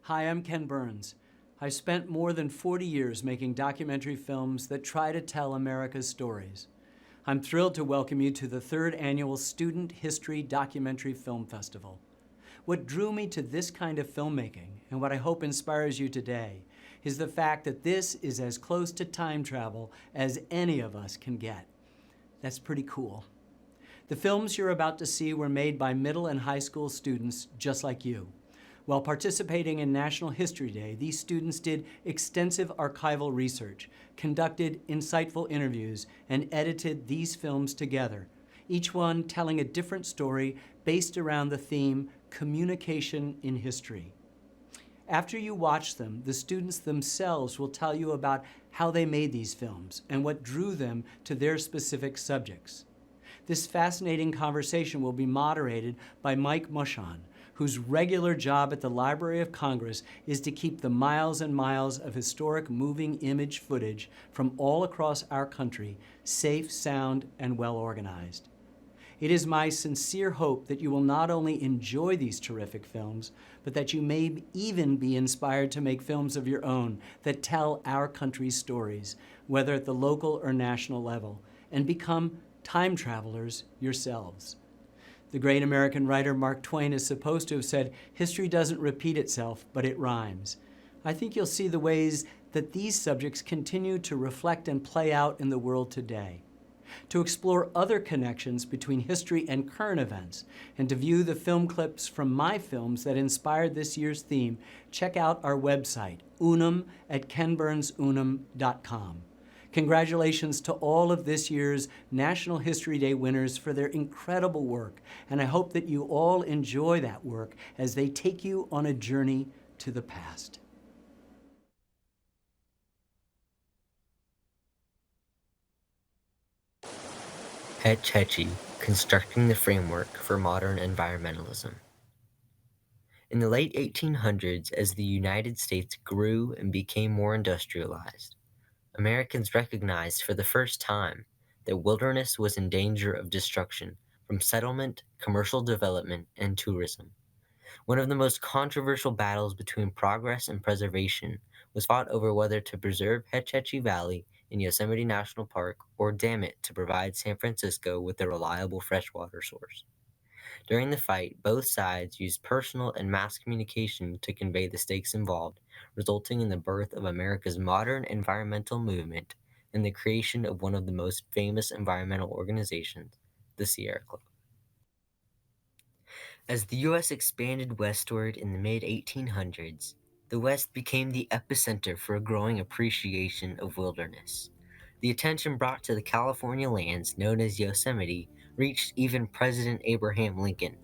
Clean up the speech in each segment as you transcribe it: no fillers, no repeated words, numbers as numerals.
Hi, I'm Ken Burns. I spent more than 40 years making documentary films that try to tell America's stories. I'm thrilled to welcome you to the third annual Student History Documentary Film Festival. What drew me to this kind of filmmaking, and what I hope inspires you today, is the fact that this is as close to time travel as any of us can get. That's pretty cool. The films you're about to see were made by middle and high school students just like you. While participating in National History Day, these students did extensive archival research, conducted insightful interviews, and edited these films together, each one telling a different story based around the theme communication in history. After you watch them, the students themselves will tell you about how they made these films and what drew them to their specific subjects. This fascinating conversation will be moderated by Mike Mushon, whose regular job at the Library of Congress is to keep the miles and miles of historic moving image footage from all across our country safe, sound, and well organized. It is my sincere hope that you will not only enjoy these terrific films, but that you may even be inspired to make films of your own that tell our country's stories, whether at the local or national level, and become time travelers yourselves. The great American writer Mark Twain is supposed to have said, "History doesn't repeat itself, but it rhymes." I think you'll see the ways that these subjects continue to reflect and play out in the world today. To explore other connections between history and current events, and to view the film clips from my films that inspired this year's theme, check out our website, unum at kenburnsunum.com. Congratulations to all of this year's National History Day winners for their incredible work, and I hope that you all enjoy that work as they take you on a journey to the past. Hetch Hetchy, Constructing the Framework for Modern Environmentalism. In the late 1800s, as the United States grew and became more industrialized, Americans recognized for the first time that wilderness was in danger of destruction from settlement, commercial development, and tourism. One of the most controversial battles between progress and preservation was fought over whether to preserve Hetch Hetchy Valley in Yosemite National Park or dam it to provide San Francisco with a reliable freshwater source. During the fight, both sides used personal and mass communication to convey the stakes involved, resulting in the birth of America's modern environmental movement and the creation of one of the most famous environmental organizations, the Sierra Club. As the U.S. expanded westward in the mid-1800s, the West became the epicenter for a growing appreciation of wilderness. The attention brought to the California lands known as Yosemite reached even President Abraham Lincoln.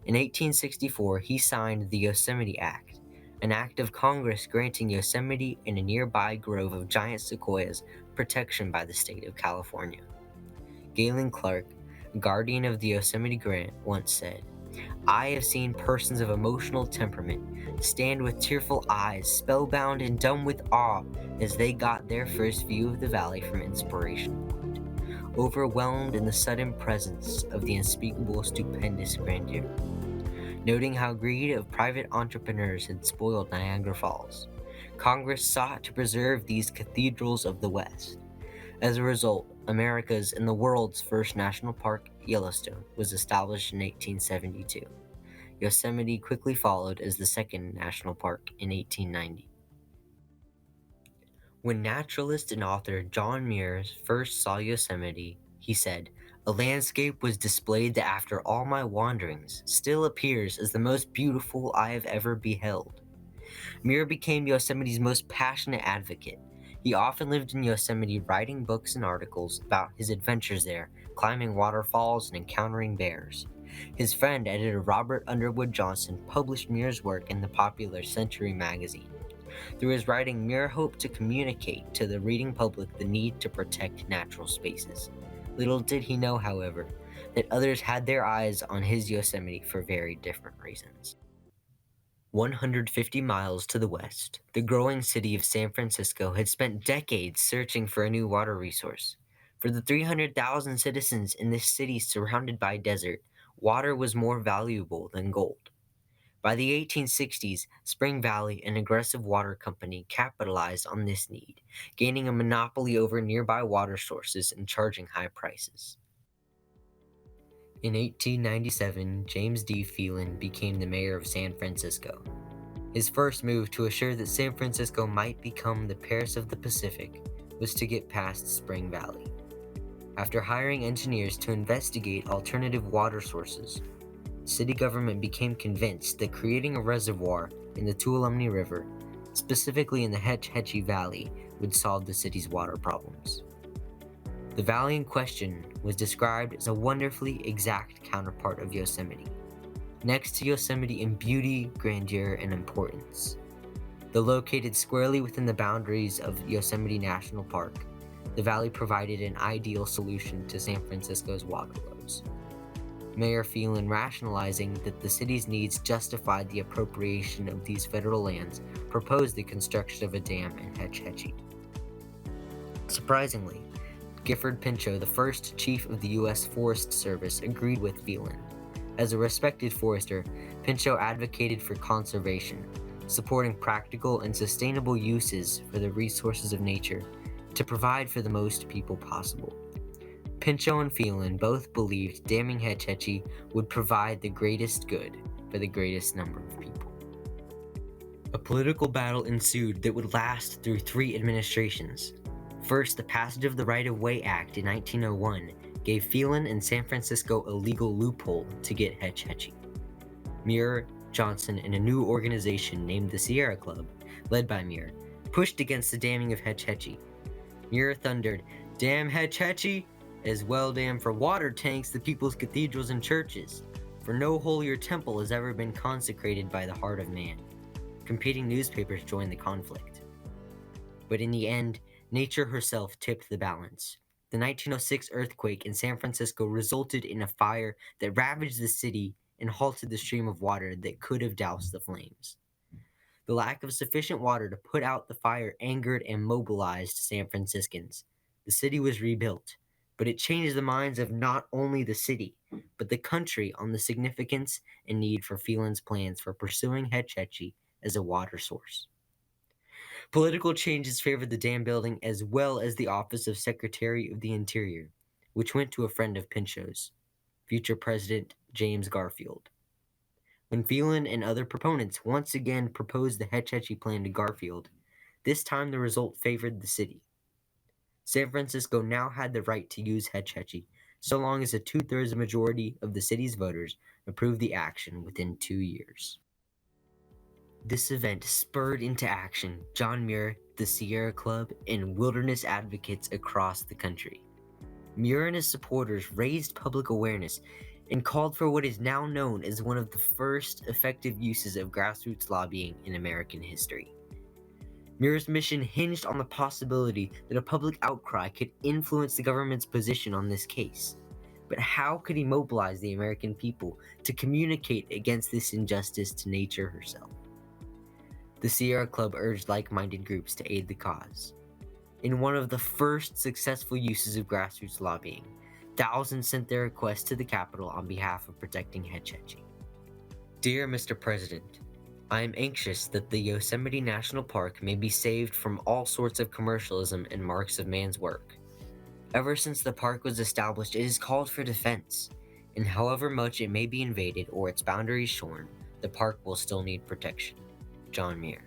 In 1864, he signed the Yosemite Act, an act of Congress granting Yosemite and a nearby grove of giant sequoias protection by the state of California. Galen Clark, guardian of the Yosemite Grant, once said, "I have seen persons of emotional temperament stand with tearful eyes, spellbound and dumb with awe, as they got their first view of the valley from Inspiration Point, overwhelmed in the sudden presence of the unspeakable, stupendous grandeur." Noting how greed of private entrepreneurs had spoiled Niagara Falls, Congress sought to preserve these cathedrals of the West. As a result, America's and the world's first national park, Yellowstone, was established in 1872. Yosemite quickly followed as the second national park in 1890. When naturalist and author John Muir first saw Yosemite, he said, "A landscape was displayed that after all my wanderings still appears as the most beautiful I have ever beheld." Muir became Yosemite's most passionate advocate. He often lived in Yosemite writing books and articles about his adventures there, climbing waterfalls and encountering bears. His friend, editor Robert Underwood Johnson, published Muir's work in the popular Century magazine. Through his writing, Muir hoped to communicate to the reading public the need to protect natural spaces. Little did he know, however, that others had their eyes on his Yosemite for very different reasons. 150 miles to the west, the growing city of San Francisco had spent decades searching for a new water resource. For the 300,000 citizens in this city surrounded by desert, water was more valuable than gold. By the 1860s, Spring Valley, an aggressive water company, capitalized on this need, gaining a monopoly over nearby water sources and charging high prices. In 1897, James D. Phelan became the mayor of San Francisco. His first move to assure that San Francisco might become the Paris of the Pacific was to get past Spring Valley. After hiring engineers to investigate alternative water sources, city government became convinced that creating a reservoir in the Tuolumne River, specifically in the Hetch Hetchy Valley, would solve the city's water problems. The valley in question was described as a wonderfully exact counterpart of Yosemite, next to Yosemite in beauty, grandeur, and importance. Though located squarely within the boundaries of Yosemite National Park, the valley provided an ideal solution to San Francisco's water woes. Mayor Phelan, rationalizing that the city's needs justified the appropriation of these federal lands, proposed the construction of a dam in Hetch Hetchy. Surprisingly, Gifford Pinchot, the first chief of the U.S. Forest Service, agreed with Phelan. As a respected forester, Pinchot advocated for conservation, supporting practical and sustainable uses for the resources of nature to provide for the most people possible. Pinchot and Phelan both believed damming Hetch Hetchy would provide the greatest good for the greatest number of people. A political battle ensued that would last through 3 administrations. First, the passage of the Right-of-Way Act in 1901 gave Phelan and San Francisco a legal loophole to get Hetch Hetchy. Muir, Johnson, and a new organization named the Sierra Club, led by Muir, pushed against the damming of Hetch Hetchy. Muir thundered, "Damn Hetch Hetchy! As well damn for water tanks the people's cathedrals and churches, for no holier temple has ever been consecrated by the heart of man." Competing newspapers joined the conflict. But in the end, nature herself tipped the balance. The 1906 earthquake in San Francisco resulted in a fire that ravaged the city and halted the stream of water that could have doused the flames. The lack of sufficient water to put out the fire angered and mobilized San Franciscans. The city was rebuilt, but it changed the minds of not only the city, but the country on the significance and need for Phelan's plans for pursuing Hetch Hetchy as a water source. Political changes favored the dam building as well as the office of Secretary of the Interior, which went to a friend of Pinchot's, future President James Garfield. When Phelan and other proponents once again proposed the Hetch Hetchy plan to Garfield, this time the result favored the city. San Francisco now had the right to use Hetch Hetchy, so long as a 2/3 majority of the city's voters approved the action within 2 years. This event spurred into action John Muir, the Sierra Club, and wilderness advocates across the country. Muir and his supporters raised public awareness and called for what is now known as one of the first effective uses of grassroots lobbying in American history. Muir's mission hinged on the possibility that a public outcry could influence the government's position on this case. But how could he mobilize the American people to communicate against this injustice to nature herself? The Sierra Club urged like-minded groups to aid the cause. In one of the first successful uses of grassroots lobbying, thousands sent their requests to the Capitol on behalf of protecting Hetch Hetchy. Dear Mr. President, I am anxious that the Yosemite National Park may be saved from all sorts of commercialism and marks of man's work. Ever since the park was established, it has called for defense, and however much it may be invaded or its boundaries shorn, the park will still need protection. John Muir.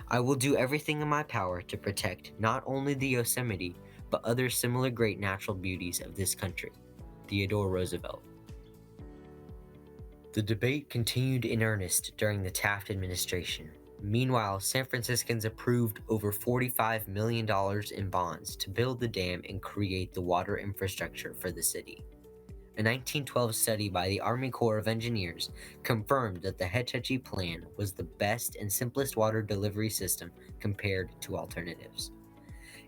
I will do everything in my power to protect not only the Yosemite, but other similar great natural beauties of this country. Theodore Roosevelt. The debate continued in earnest during the Taft administration. Meanwhile, San Franciscans approved over $45 million in bonds to build the dam and create the water infrastructure for the city. A 1912 study by the Army Corps of Engineers confirmed that the Hetch Hetchy plan was the best and simplest water delivery system compared to alternatives.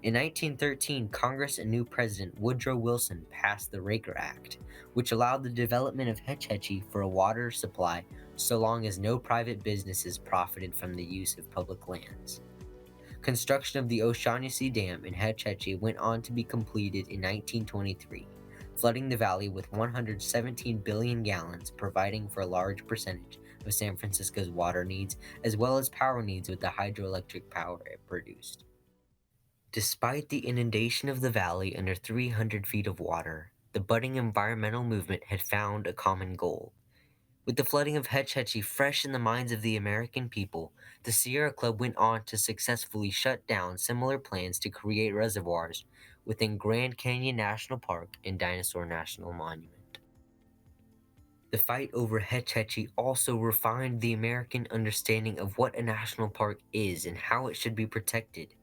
In 1913, Congress and new President Woodrow Wilson passed the Raker Act, which allowed the development of Hetch Hetchy for a water supply so long as no private businesses profited from the use of public lands. Construction of the O'Shaughnessy Dam in Hetch Hetchy went on to be completed in 1923. Flooding the valley with 117 billion gallons, providing for a large percentage of San Francisco's water needs, as well as power needs with the hydroelectric power it produced. Despite the inundation of the valley under 300 feet of water, the budding environmental movement had found a common goal. With the flooding of Hetch Hetchy fresh in the minds of the American people, the Sierra Club went on to successfully shut down similar plans to create reservoirs within Grand Canyon National Park and Dinosaur National Monument. The fight over Hetch Hetchy also refined the American understanding of what a national park is and how it should be protected.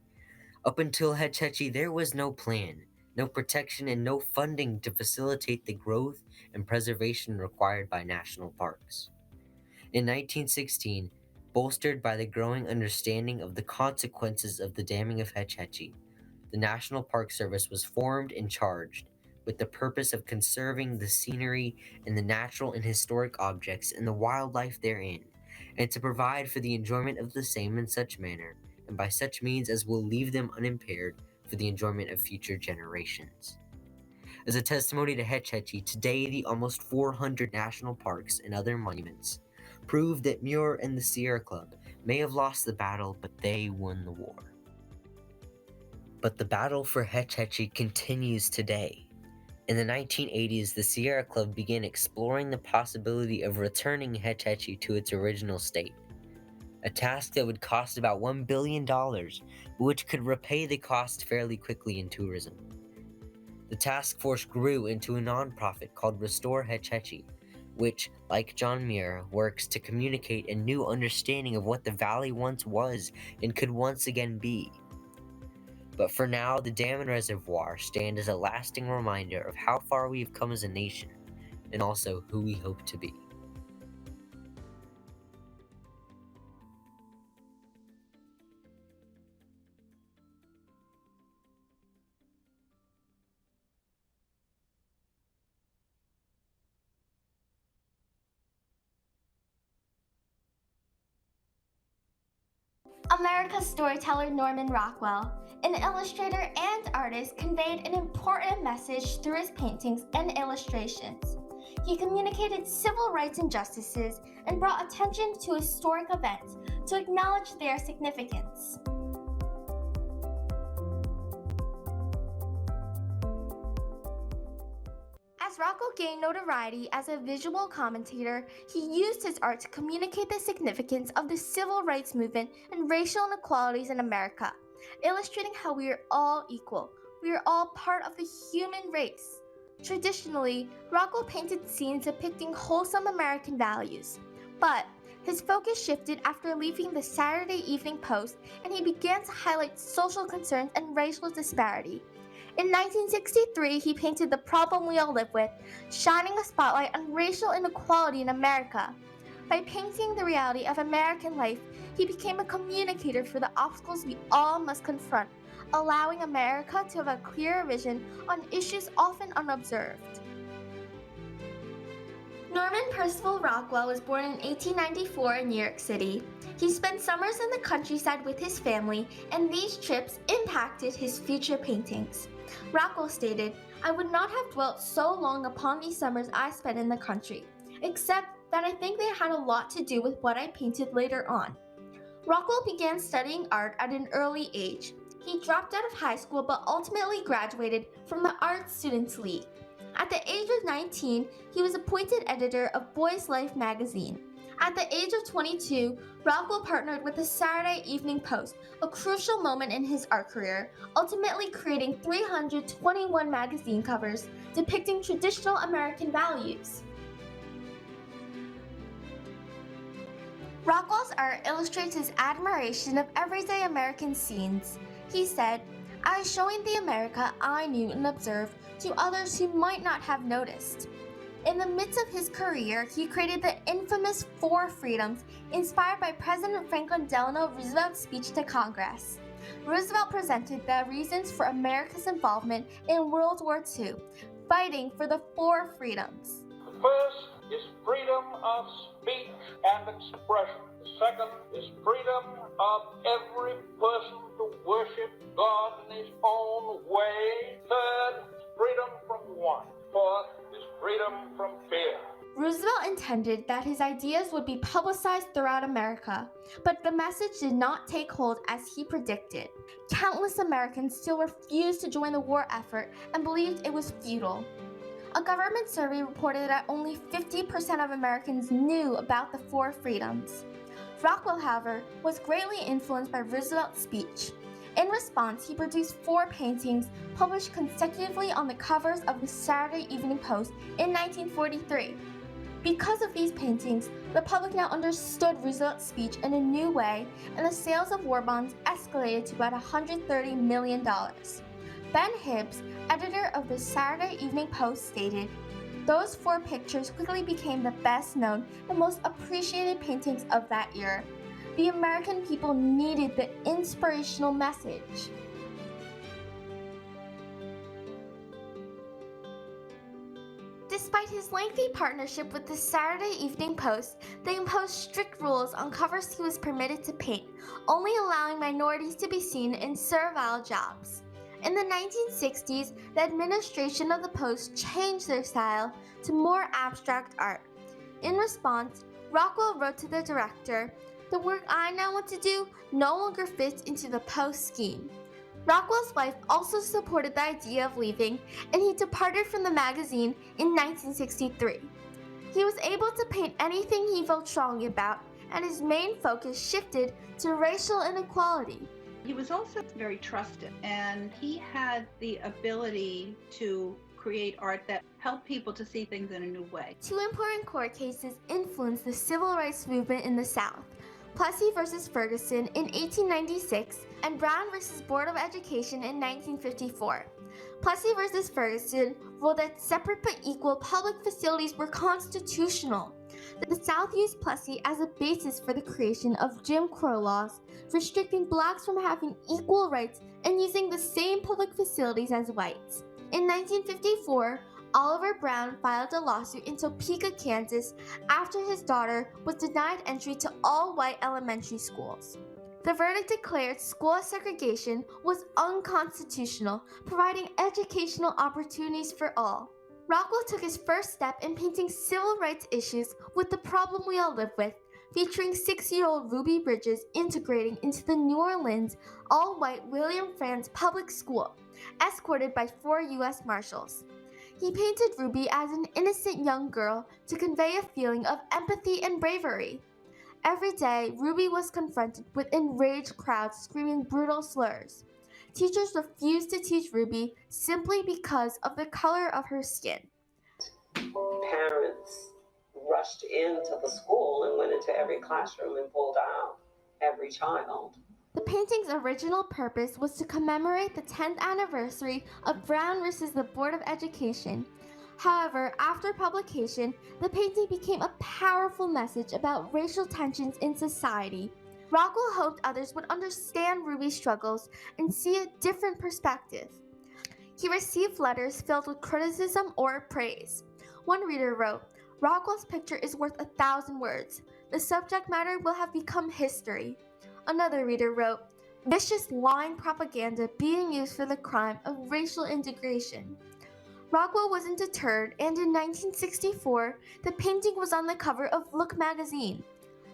Up until Hetch Hetchy, there was no plan, no protection, and no funding to facilitate the growth and preservation required by national parks. In 1916, bolstered by the growing understanding of the consequences of the damming of Hetch Hetchy, the National Park Service was formed and charged with the purpose of conserving the scenery and the natural and historic objects and the wildlife therein, and to provide for the enjoyment of the same in such manner, and by such means as will leave them unimpaired for the enjoyment of future generations. As a testimony to Hetch Hetchy, today the almost 400 national parks and other monuments prove that Muir and the Sierra Club may have lost the battle, but they won the war. But the battle for Hetch Hetchy continues today. In the 1980s, the Sierra Club began exploring the possibility of returning Hetch Hetchy to its original state, a task that would cost about $1 billion, but which could repay the cost fairly quickly in tourism. The task force grew into a nonprofit called Restore Hetch Hetchy, which, like John Muir, works to communicate a new understanding of what the valley once was and could once again be. But for now, the dam and reservoir stand as a lasting reminder of how far we have come as a nation, and also who we hope to be. America's storyteller Norman Rockwell, an illustrator and artist, conveyed an important message through his paintings and illustrations. He communicated civil rights injustices and brought attention to historic events to acknowledge their significance. As Rockwell gained notoriety as a visual commentator, he used his art to communicate the significance of the civil rights movement and racial inequalities in America, illustrating how we are all equal. We are all part of the human race. Traditionally, Rockwell painted scenes depicting wholesome American values, but his focus shifted after leaving the Saturday Evening Post, and he began to highlight social concerns and racial disparity. In 1963, he painted The Problem We All Live With, shining a spotlight on racial inequality in America. By painting the reality of American life, he became a communicator for the obstacles we all must confront, allowing America to have a clearer vision on issues often unobserved. Norman Percival Rockwell was born in 1894 in New York City. He spent summers in the countryside with his family, and these trips impacted his future paintings. Rockwell stated, "I would not have dwelt so long upon these summers I spent in the country, except that I think they had a lot to do with what I painted later on." Rockwell began studying art at an early age. He dropped out of high school but ultimately graduated from the Art Students League. At the age of 19, he was appointed editor of Boys Life magazine. At the age of 22, Rockwell partnered with the Saturday Evening Post, a crucial moment in his art career, ultimately creating 321 magazine covers depicting traditional American values. Rockwell's art illustrates his admiration of everyday American scenes. He said, "I was showing the America I knew and observed to others who might not have noticed." In the midst of his career, he created the infamous Four Freedoms, inspired by President Franklin Delano Roosevelt's speech to Congress. Roosevelt presented the reasons for America's involvement in World War II, fighting for the Four Freedoms. The first is freedom of speech and expression. The second is freedom of every person to worship God in his own way. Third, freedom from want. Fourth is freedom from fear. Roosevelt intended intended that his ideas would be publicized throughout America, but the message did not take hold as he predicted. Countless Americans still refused to join the war effort and believed it was futile. A government survey reported that only 50% of Americans knew about the four freedoms. Rockwell, however, was greatly influenced by Roosevelt's speech. In response, he produced 4 paintings published consecutively on the covers of the Saturday Evening Post in 1943. Because of these paintings, the public now understood Roosevelt's speech in a new way, and the sales of war bonds escalated to about $130 million. Ben Hibbs, editor of the Saturday Evening Post, stated, "Those 4 pictures quickly became the best known and most appreciated paintings of that era. The American people needed the inspirational message." Despite his lengthy partnership with the Saturday Evening Post, they imposed strict rules on covers he was permitted to paint, only allowing minorities to be seen in servile jobs. In the 1960s, the administration of the Post changed their style to more abstract art. In response, Rockwell wrote to the director, "The work I now want to do no longer fits into the Post scheme." Rockwell's wife also supported the idea of leaving, and he departed from the magazine in 1963. He was able to paint anything he felt strongly about, and his main focus shifted to racial inequality. He was also very trusted, and he had the ability to create art that helped people to see things in a new way. 2 important court cases influenced the civil rights movement in the South: Plessy v. Ferguson in 1896 and Brown v. Board of Education in 1954. Plessy v. Ferguson ruled that separate but equal public facilities were constitutional. The South used Plessy as a basis for the creation of Jim Crow laws, restricting blacks from having equal rights and using the same public facilities as whites. In 1954, Oliver Brown filed a lawsuit in Topeka, Kansas, after his daughter was denied entry to all white elementary schools. The verdict declared school segregation was unconstitutional, providing educational opportunities for all. Rockwell took his first step in painting civil rights issues with The Problem We All Live With, featuring 6-year-old Ruby Bridges integrating into the New Orleans all-white William Frantz Public School, escorted by 4 U.S. Marshals. He painted Ruby as an innocent young girl to convey a feeling of empathy and bravery. Every day, Ruby was confronted with enraged crowds screaming brutal slurs. Teachers refused to teach Ruby simply because of the color of her skin. Parents rushed into the school and went into every classroom and pulled out every child. The painting's original purpose was to commemorate the 10th anniversary of Brown versus the Board of Education. However, after publication, the painting became a powerful message about racial tensions in society. Rockwell hoped others would understand Ruby's struggles and see a different perspective. He received letters filled with criticism or praise. One reader wrote, "Rockwell's picture is worth 1,000 words. The subject matter will have become history." Another reader wrote, "Vicious lying propaganda being used for the crime of racial integration." Rockwell wasn't deterred, and in 1964, the painting was on the cover of Look magazine.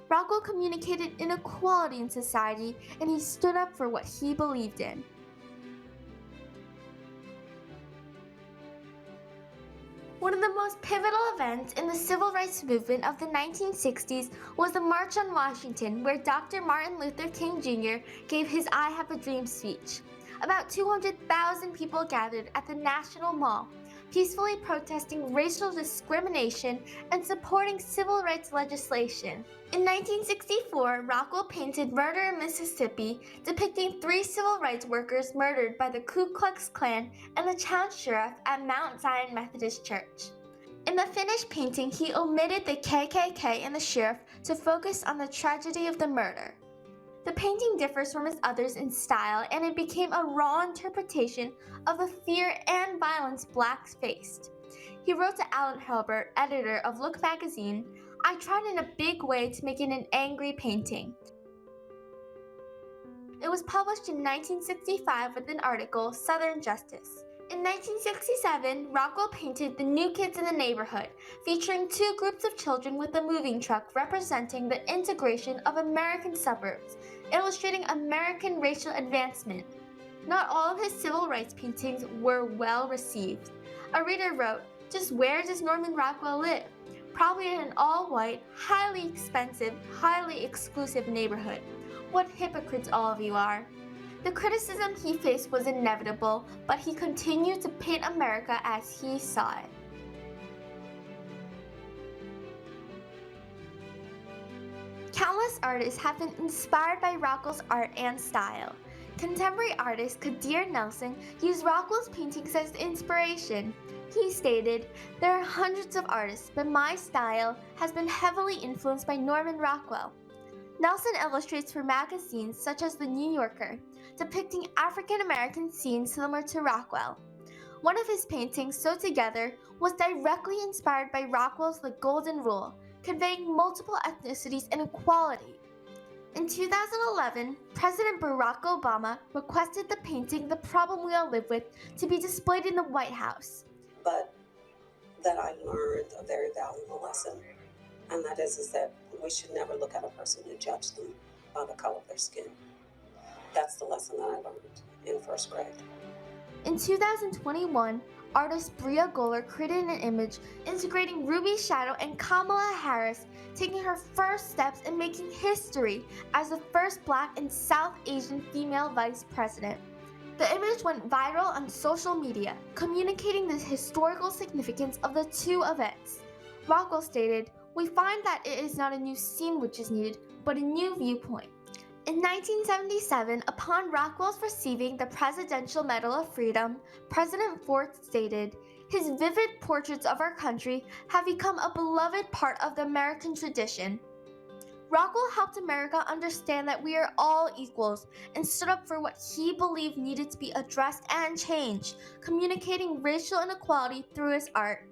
Rockwell communicated inequality in society, and he stood up for what he believed in. One of the most pivotal events in the civil rights movement of the 1960s was the March on Washington, where Dr. Martin Luther King Jr. gave his I Have a Dream speech. About 200,000 people gathered at the National Mall, peacefully protesting racial discrimination and supporting civil rights legislation. In 1964, Rockwell painted Murder in Mississippi, depicting 3 civil rights workers murdered by the Ku Klux Klan and the town sheriff at Mount Zion Methodist Church. In the finished painting, he omitted the KKK and the sheriff to focus on the tragedy of the murder. The painting differs from his others in style, and it became a raw interpretation of the fear and violence blacks faced. He wrote to Alan Hilbert, editor of Look magazine, "I tried in a big way to make it an angry painting." It was published in 1965 with an article, Southern Justice. In 1967, Rockwell painted The New Kids in the Neighborhood, featuring two groups of children with a moving truck representing the integration of American suburbs, illustrating American racial advancement. Not all of his civil rights paintings were well received. A reader wrote, "Just where does Norman Rockwell live? Probably in an all-white, highly expensive, highly exclusive neighborhood. What hypocrites all of you are." The criticism he faced was inevitable, but he continued to paint America as he saw it. Countless artists have been inspired by Rockwell's art and style. Contemporary artist Kadir Nelson used Rockwell's paintings as inspiration. He stated, "There are hundreds of artists, but my style has been heavily influenced by Norman Rockwell." Nelson illustrates for magazines such as The New Yorker, depicting African American scenes similar to Rockwell. One of his paintings, Sew Together, was directly inspired by Rockwell's The Golden Rule, conveying multiple ethnicities and equality. In 2011, President Barack Obama requested the painting The Problem We All Live With to be displayed in the White House. But that I learned a very valuable lesson, and that is that we should never look at a person and judge them by the color of their skin. That's the lesson that I learned in first grade. In 2021, artist Bria Goller created an image integrating Ruby Shadow and Kamala Harris, taking her first steps in making history as the first Black and South Asian female vice president. The image went viral on social media, communicating the historical significance of the two events. Rockwell stated, "We find that it is not a new scene which is needed, but a new viewpoint." In 1977, upon Rockwell's receiving the Presidential Medal of Freedom, President Ford stated, "His vivid portraits of our country have become a beloved part of the American tradition." Rockwell helped America understand that we are all equals and stood up for what he believed needed to be addressed and changed, communicating racial inequality through his art.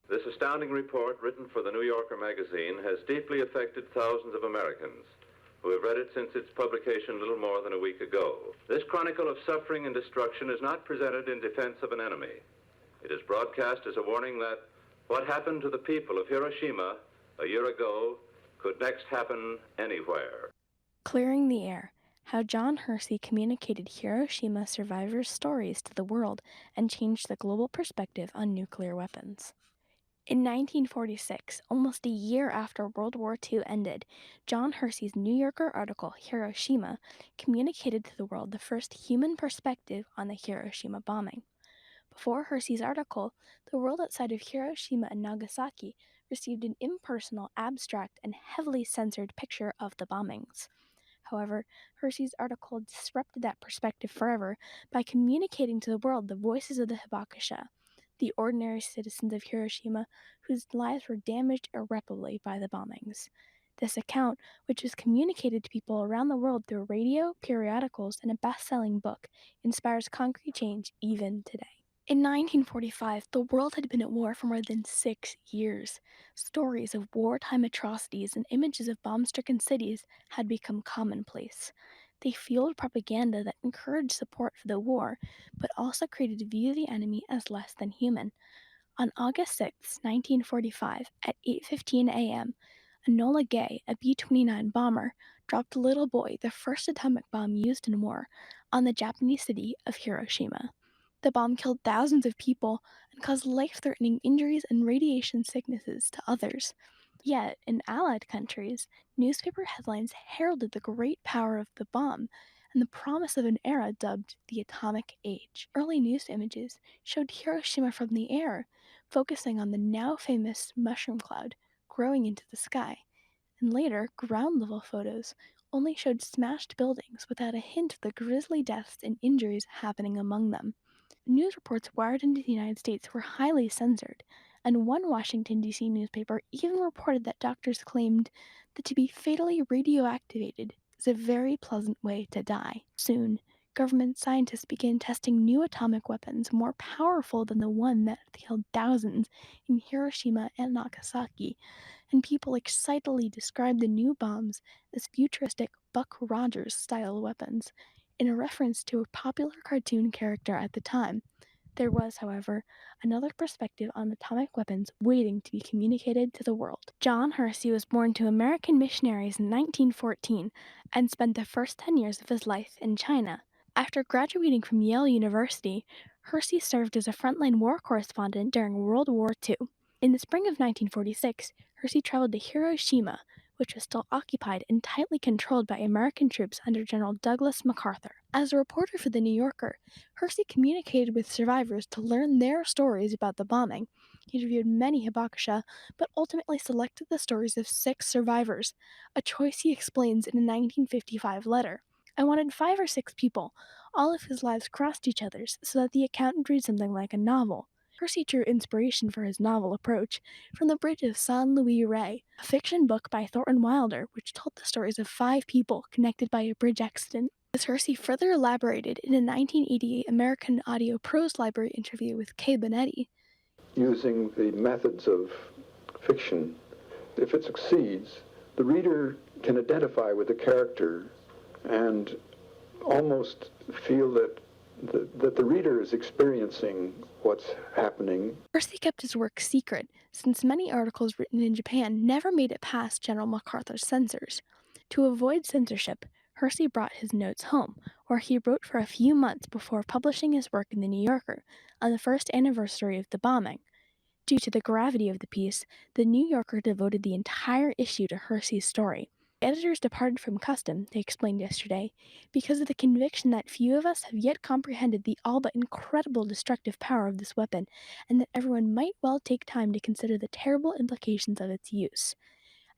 This astounding report, written for the New Yorker magazine, has deeply affected thousands of Americans who have read it since its publication little more than a week ago. This chronicle of suffering and destruction is not presented in defense of an enemy. It is broadcast as a warning that what happened to the people of Hiroshima a year ago could next happen anywhere. Clearing the Air: How John Hersey Communicated Hiroshima Survivors' Stories to the World and Changed the Global Perspective on Nuclear Weapons. In 1946, almost a year after World War II ended, John Hersey's New Yorker article, Hiroshima, communicated to the world the first human perspective on the Hiroshima bombing. Before Hersey's article, the world outside of Hiroshima and Nagasaki received an impersonal, abstract, and heavily censored picture of the bombings. However, Hersey's article disrupted that perspective forever by communicating to the world the voices of the Hibakusha, the ordinary citizens of Hiroshima whose lives were damaged irreparably by the bombings. This account, which was communicated to people around the world through radio, periodicals, and a best-selling book, inspires concrete change even today. In 1945, the world had been at war for more than 6 years. Stories of wartime atrocities and images of bomb-stricken cities had become commonplace. They fueled propaganda that encouraged support for the war, but also created a view of the enemy as less than human. On August 6, 1945, at 8:15 a.m., Enola Gay, a B-29 bomber, dropped a little boy, the first atomic bomb used in war, on the Japanese city of Hiroshima. The bomb killed thousands of people and caused life-threatening injuries and radiation sicknesses to others. Yet, in Allied countries, newspaper headlines heralded the great power of the bomb and the promise of an era dubbed the Atomic Age. Early news images showed Hiroshima from the air, focusing on the now famous mushroom cloud growing into the sky, and later ground-level photos only showed smashed buildings without a hint of the grisly deaths and injuries happening among them. News reports wired into the United States were highly censored, and one Washington, D.C. newspaper even reported that doctors claimed that to be fatally radioactivated is a very pleasant way to die. Soon, government scientists began testing new atomic weapons more powerful than the one that killed thousands in Hiroshima and Nagasaki, and people excitedly described the new bombs as futuristic Buck Rogers-style weapons, in a reference to a popular cartoon character at the time. There was, however, another perspective on atomic weapons waiting to be communicated to the world. John Hersey was born to American missionaries in 1914 and spent the first 10 years of his life in China. After graduating from Yale University, Hersey served as a frontline war correspondent during World War II. In the spring of 1946, Hersey traveled to Hiroshima, which was still occupied and tightly controlled by American troops under General Douglas MacArthur. As a reporter for The New Yorker, Hersey communicated with survivors to learn their stories about the bombing. He interviewed many Hibakusha, but ultimately selected the stories of 6 survivors, a choice he explains in a 1955 letter. I wanted 5 or 6 people, all of whose lives crossed each other's, so that the account would read something like a novel. Hersey drew inspiration for his novel approach from The Bridge of San Luis Rey, a fiction book by Thornton Wilder, which told the stories of 5 people connected by a bridge accident. As Hersey further elaborated in a 1988 American Audio Prose Library interview with Kay Bonetti, using the methods of fiction, if it succeeds, the reader can identify with the character and almost feel that the reader is experiencing what's happening. Hersey kept his work secret, since many articles written in Japan never made it past General MacArthur's censors. To avoid censorship, Hersey brought his notes home, where he wrote for a few months before publishing his work in The New Yorker on the first anniversary of the bombing. Due to the gravity of the piece, The New Yorker devoted the entire issue to Hersey's story. Editors departed from custom, they explained yesterday, because of the conviction that few of us have yet comprehended the all but incredible destructive power of this weapon, and that everyone might well take time to consider the terrible implications of its use.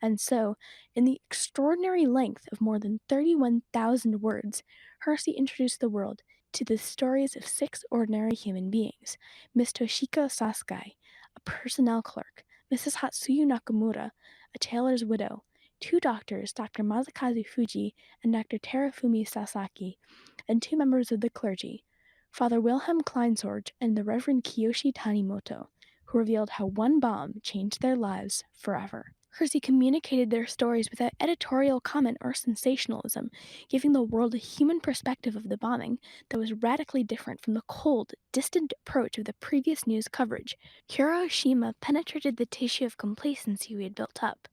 And so, in the extraordinary length of more than 31,000 words, Hersey introduced the world to the stories of 6 ordinary human beings: Miss Toshiko Saskai, a personnel clerk; Mrs. Hatsuyu Nakamura, a tailor's widow; 2 doctors, Dr. Masakazu Fuji and Dr. Terafumi Sasaki, and 2 members of the clergy, Father Wilhelm Kleinsorge and the Reverend Kiyoshi Tanimoto, who revealed how one bomb changed their lives forever. Hersey communicated their stories without editorial comment or sensationalism, giving the world a human perspective of the bombing that was radically different from the cold, distant approach of the previous news coverage. Hiroshima penetrated the tissue of complacency we had built up.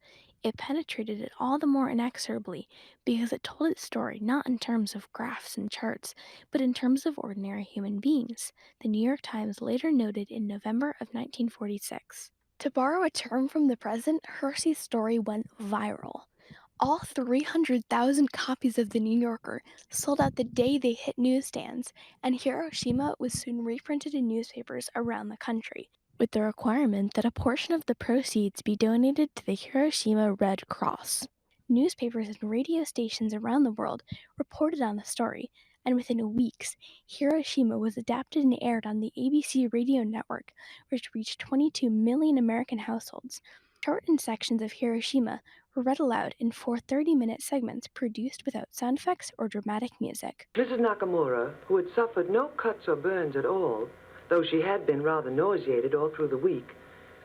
It penetrated it all the more inexorably because it told its story not in terms of graphs and charts, but in terms of ordinary human beings, the New York Times later noted in November of 1946. To borrow a term from the present, Hersey's story went viral. All 300,000 copies of The New Yorker sold out the day they hit newsstands, and Hiroshima was soon reprinted in newspapers around the country, with the requirement that a portion of the proceeds be donated to the Hiroshima Red Cross. Newspapers and radio stations around the world reported on the story, and within weeks, Hiroshima was adapted and aired on the ABC radio network, which reached 22 million American households. Shortened sections of Hiroshima were read aloud in 4 30-minute segments produced without sound effects or dramatic music. Mrs. Nakamura, who had suffered no cuts or burns at all, though she had been rather nauseated all through the week,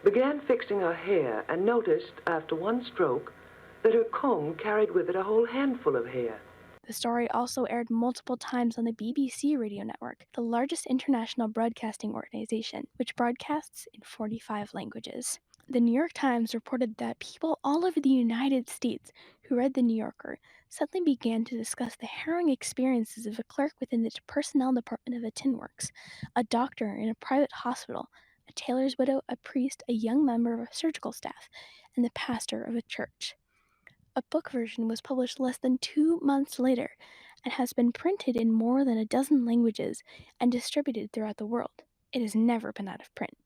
began fixing her hair and noticed, after one stroke, that her comb carried with it a whole handful of hair. The story also aired multiple times on the BBC radio network, the largest international broadcasting organization, which broadcasts in 45 languages. The New York Times reported that people all over the United States who read The New Yorker suddenly began to discuss the harrowing experiences of a clerk within the personnel department of a tin works, a doctor in a private hospital, a tailor's widow, a priest, a young member of a surgical staff, and the pastor of a church. A book version was published less than 2 months later and has been printed in more than a dozen languages and distributed throughout the world. It has never been out of print.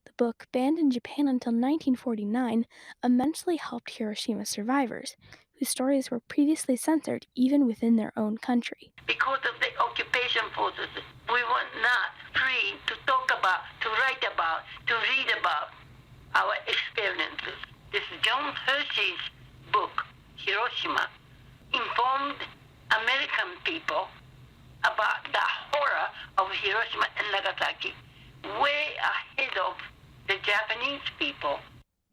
The book, banned in Japan until 1949, immensely helped Hiroshima survivors, whose stories were previously censored even within their own country. Because of the occupation forces, we were not free to talk about, to write about, to read about our experiences. This John Hersey's book, Hiroshima, informed American people about the horror of Hiroshima and Nagasaki, way ahead of the Japanese people.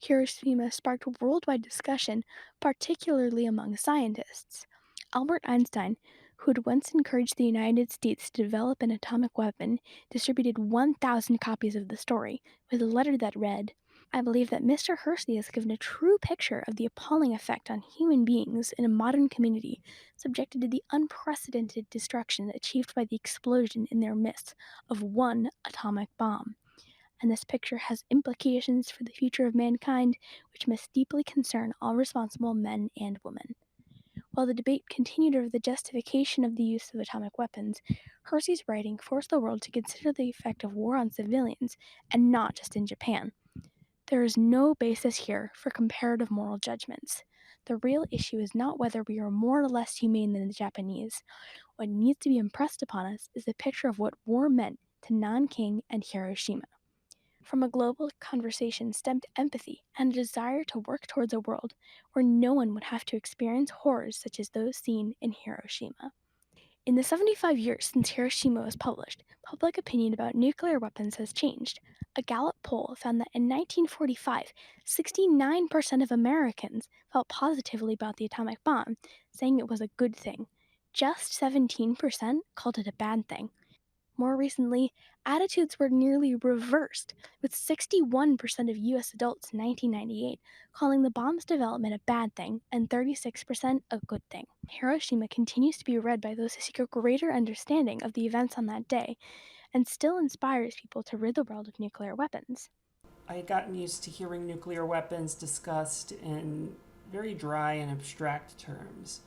Hiroshima sparked worldwide discussion, particularly among scientists. Albert Einstein, who had once encouraged the United States to develop an atomic weapon, distributed 1,000 copies of the story, with a letter that read, "I believe that Mr. Hersey has given a true picture of the appalling effect on human beings in a modern community subjected to the unprecedented destruction achieved by the explosion in their midst of one atomic bomb. And this picture has implications for the future of mankind which must deeply concern all responsible men and women." While the debate continued over the justification of the use of atomic weapons, Hersey's writing forced the world to consider the effect of war on civilians, and not just in Japan. There is no basis here for comparative moral judgments. The real issue is not whether we are more or less humane than the Japanese. What needs to be impressed upon us is the picture of what war meant to Nanking and Hiroshima. From a global conversation stemmed empathy and a desire to work towards a world where no one would have to experience horrors such as those seen in Hiroshima. In the 75 years since Hiroshima was published, public opinion about nuclear weapons has changed. A Gallup poll found that in 1945, 69% of Americans felt positively about the atomic bomb, saying it was a good thing. Just 17% called it a bad thing. More recently, attitudes were nearly reversed, with 61% of U.S. adults in 1998 calling the bomb's development a bad thing and 36% a good thing. Hiroshima continues to be read by those who seek a greater understanding of the events on that day and still inspires people to rid the world of nuclear weapons. I had gotten used to hearing nuclear weapons discussed in very dry and abstract terms,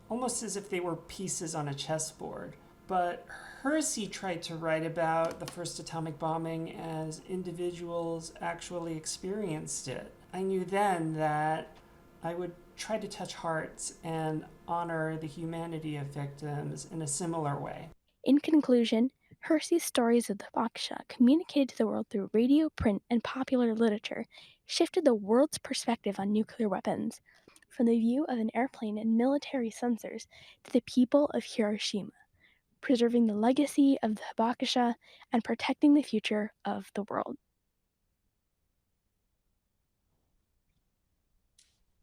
almost as if they were pieces on a chessboard. But Hersey tried to write about the first atomic bombing as individuals actually experienced it. I knew then that I would try to touch hearts and honor the humanity of victims in a similar way. In conclusion, Hersey's stories of the Hibakusha, communicated to the world through radio, print, and popular literature, shifted the world's perspective on nuclear weapons, from the view of an airplane and military sensors to the people of Hiroshima, preserving the legacy of the Hibakusha and protecting the future of the world.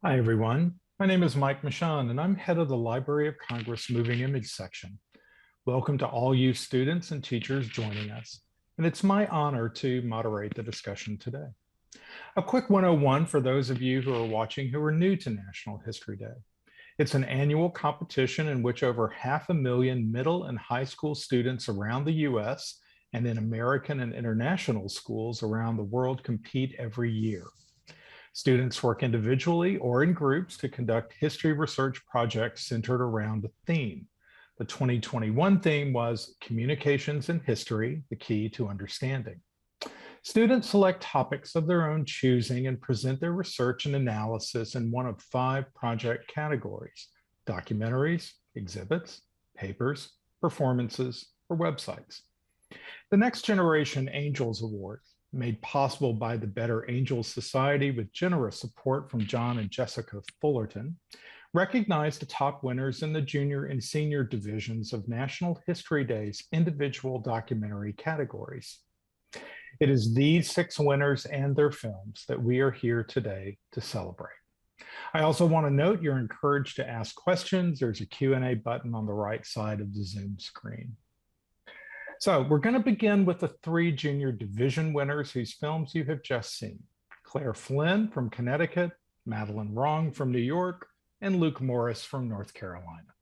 Hi, everyone. My name is Mike Michon, and I'm head of the Library of Congress Moving Image section. Welcome to all you students and teachers joining us, and it's my honor to moderate the discussion today. A quick 101 for those of you who are watching who are new to National History Day. It's an annual competition in which over 500,000 middle and high school students around the US and in American and international schools around the world compete every year. Students work individually or in groups to conduct history research projects centered around a theme. The 2021 theme was Communications in History, the Key to Understanding. Students select topics of their own choosing and present their research and analysis in one of 5 project categories: documentaries, exhibits, papers, performances, or websites. The Next Generation Angels Award, made possible by the Better Angels Society with generous support from John and Jessica Fullerton, recognized the top winners in the junior and senior divisions of National History Day's individual documentary categories. It is these 6 winners and their films that we are here today to celebrate. I also want to note you're encouraged to ask questions. There's a Q&A button on the right side of the Zoom screen. So we're going to begin with the 3 junior division winners whose films you have just seen: Claire Flynn from Connecticut, Madeline Wrong from New York, and Luke Morris from North Carolina.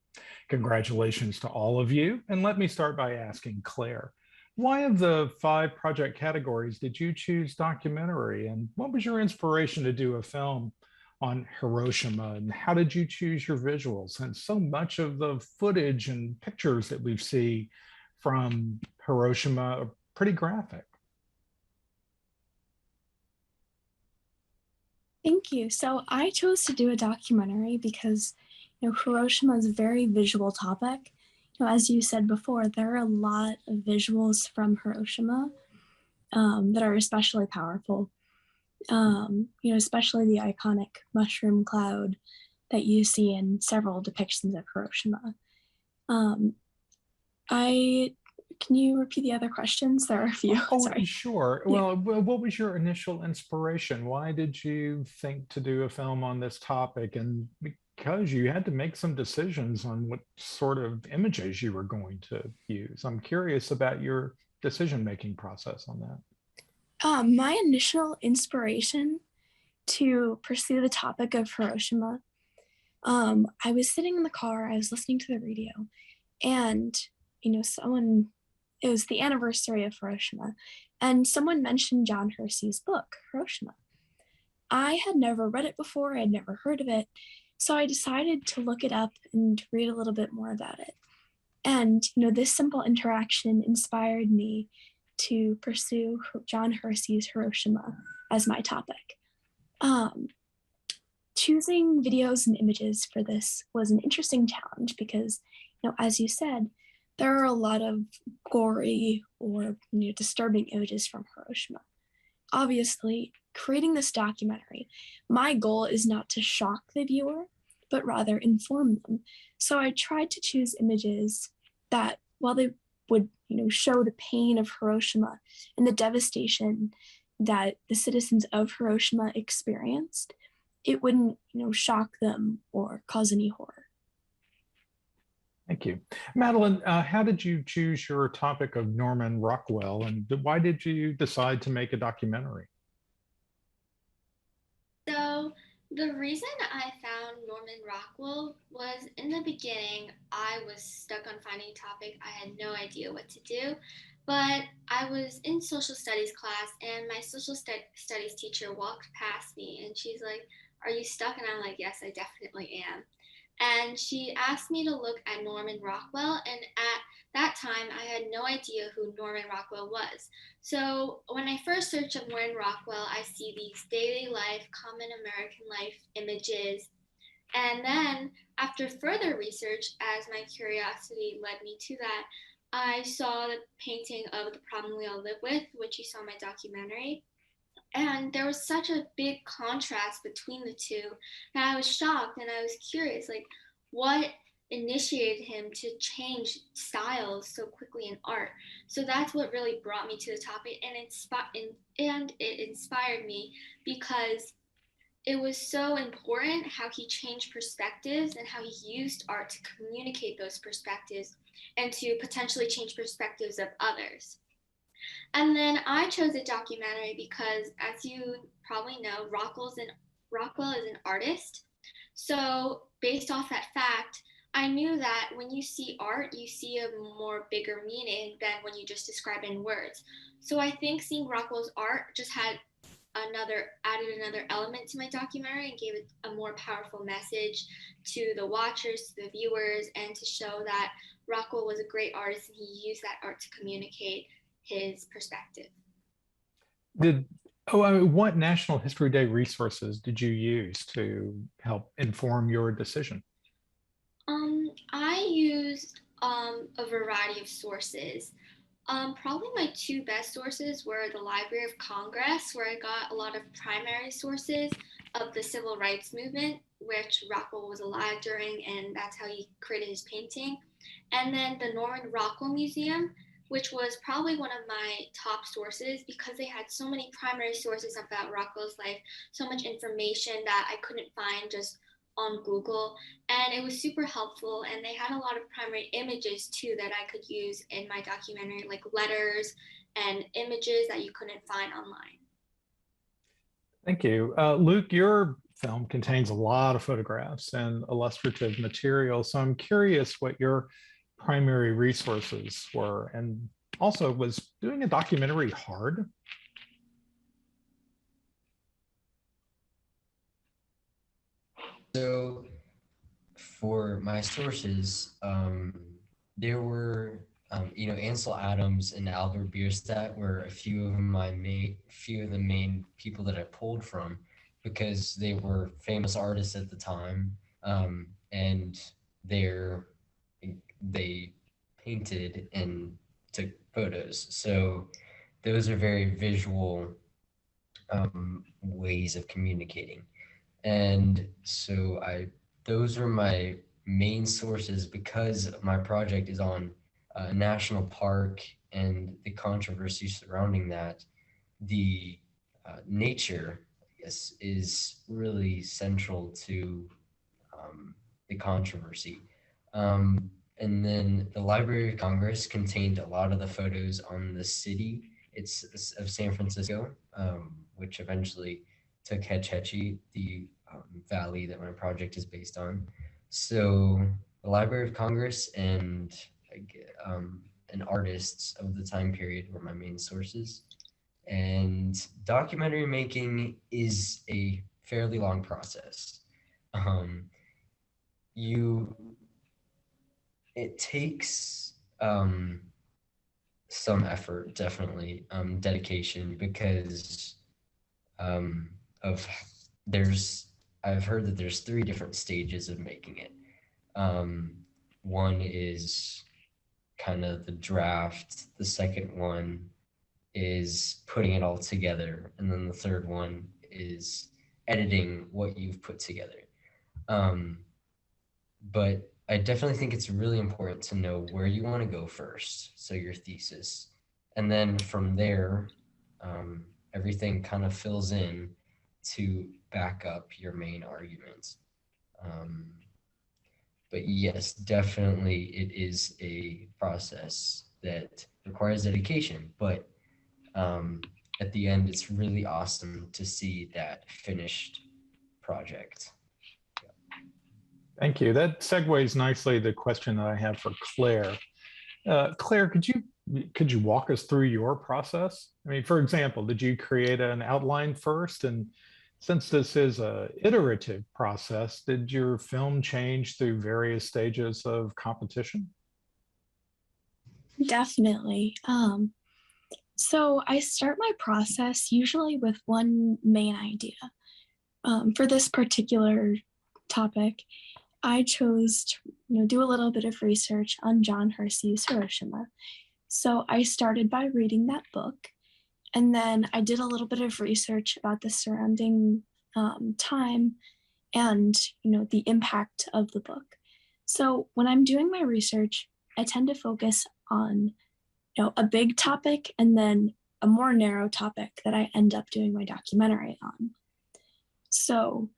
Congratulations to all of you. And let me start by asking Claire, why of the 5 project categories did you choose documentary? And what was your inspiration to do a film on Hiroshima? And how did you choose your visuals? Since so much of the footage and pictures that we see from Hiroshima are pretty graphic. Thank you. So I chose to do a documentary because, Hiroshima is a very visual topic. As you said before, there are a lot of visuals from Hiroshima that are especially powerful. Especially the iconic mushroom cloud that you see in several depictions of Hiroshima. Can you repeat the other questions? There are a few. Oh, Sorry. sure. Yeah. Well, what was your initial inspiration? Why did you think to do a film on this topic? And because you had to make some decisions on what sort of images you were going to use. I'm curious about your decision-making process on that. My initial inspiration to pursue the topic of Hiroshima, I was sitting in the car, I was listening to the radio, and it was the anniversary of Hiroshima, and someone mentioned John Hersey's book, Hiroshima. I had never read it before, I had never heard of it, so I decided to look it up and read a little bit more about it. And this simple interaction inspired me to pursue John Hersey's Hiroshima as my topic. Choosing videos and images for this was an interesting challenge because, as you said, there are a lot of gory or disturbing images from Hiroshima. Obviously, creating this documentary, my goal is not to shock the viewer, but rather inform them. So I tried to choose images that, while they would show the pain of Hiroshima and the devastation that the citizens of Hiroshima experienced, it wouldn't shock them or cause any horror. Thank you. Madeline, how did you choose your topic of Norman Rockwell, and why did you decide to make a documentary? So the reason I found Norman Rockwell was, in the beginning, I was stuck on finding a topic. I had no idea what to do, but I was in social studies class and my social studies teacher walked past me and she's like, "Are you stuck?" And I'm like, "Yes, I definitely am." And she asked me to look at Norman Rockwell, and at that time I had no idea who Norman Rockwell was. So when I first search up Norman Rockwell, I see these daily life, common American life images. And then after further research, as my curiosity led me to that, I saw the painting of The Problem We All Live With, which you saw in my documentary. And there was such a big contrast between the two that I was shocked and I was curious, like, what initiated him to change styles so quickly in art. So that's what really brought me to the topic, and it inspired me because it was so important how he changed perspectives and how he used art to communicate those perspectives and to potentially change perspectives of others. And then I chose a documentary because, as you probably know, Rockwell is an artist. So based off that fact, I knew that when you see art, you see a more bigger meaning than when you just describe it in words. So I think seeing Rockwell's art just added another element to my documentary and gave it a more powerful message to the watchers, to the viewers, and to show that Rockwell was a great artist and he used that art to communicate his perspective. What National History Day resources did you use to help inform your decision? I used a variety of sources. Probably my two best sources were the Library of Congress, where I got a lot of primary sources of the civil rights movement, which Rockwell was alive during, and that's how he created his painting. And then the Norman Rockwell Museum, which was probably one of my top sources because they had so many primary sources about Rockwell's life, so much information that I couldn't find just on Google. And it was super helpful. And they had a lot of primary images too that I could use in my documentary, like letters and images that you couldn't find online. Thank you. Luke, your film contains a lot of photographs and illustrative material. So I'm curious what your primary resources were, and also, was doing a documentary hard? So for my sources, there were Ansel Adams and Albert Bierstadt were a few of the main people that I pulled from because they were famous artists at the time, and they painted and took photos. So those are very visual ways of communicating. And so those are my main sources because my project is on national park and the controversy surrounding that, the nature, I guess, is really central to the controversy. And then the Library of Congress contained a lot of the photos on the city of San Francisco, which eventually took Hetch Hetchy, the valley that my project is based on. So the Library of Congress and artists of the time period were my main sources. And documentary making is a fairly long process. It takes some effort, definitely, dedication, because I've heard that there's 3 different stages of making it. One is kind of the draft, the second one is putting it all together, and then the third one is editing what you've put together. But I definitely think it's really important to know where you want to go first, so your thesis, and then from there, everything kind of fills in to back up your main argument. But yes, definitely it is a process that requires dedication, but at the end, it's really awesome to see that finished project. Thank you. That segues nicely the question that I have for Claire. Claire, could you walk us through your process? I mean, for example, did you create an outline first? And since this is an iterative process, did your film change through various stages of competition? Definitely. So I start my process usually with one main idea. For this particular topic, I chose to do a little bit of research on John Hersey's Hiroshima. So I started by reading that book, and then I did a little bit of research about the surrounding time and the impact of the book. So when I'm doing my research, I tend to focus on a big topic and then a more narrow topic that I end up doing my documentary on. So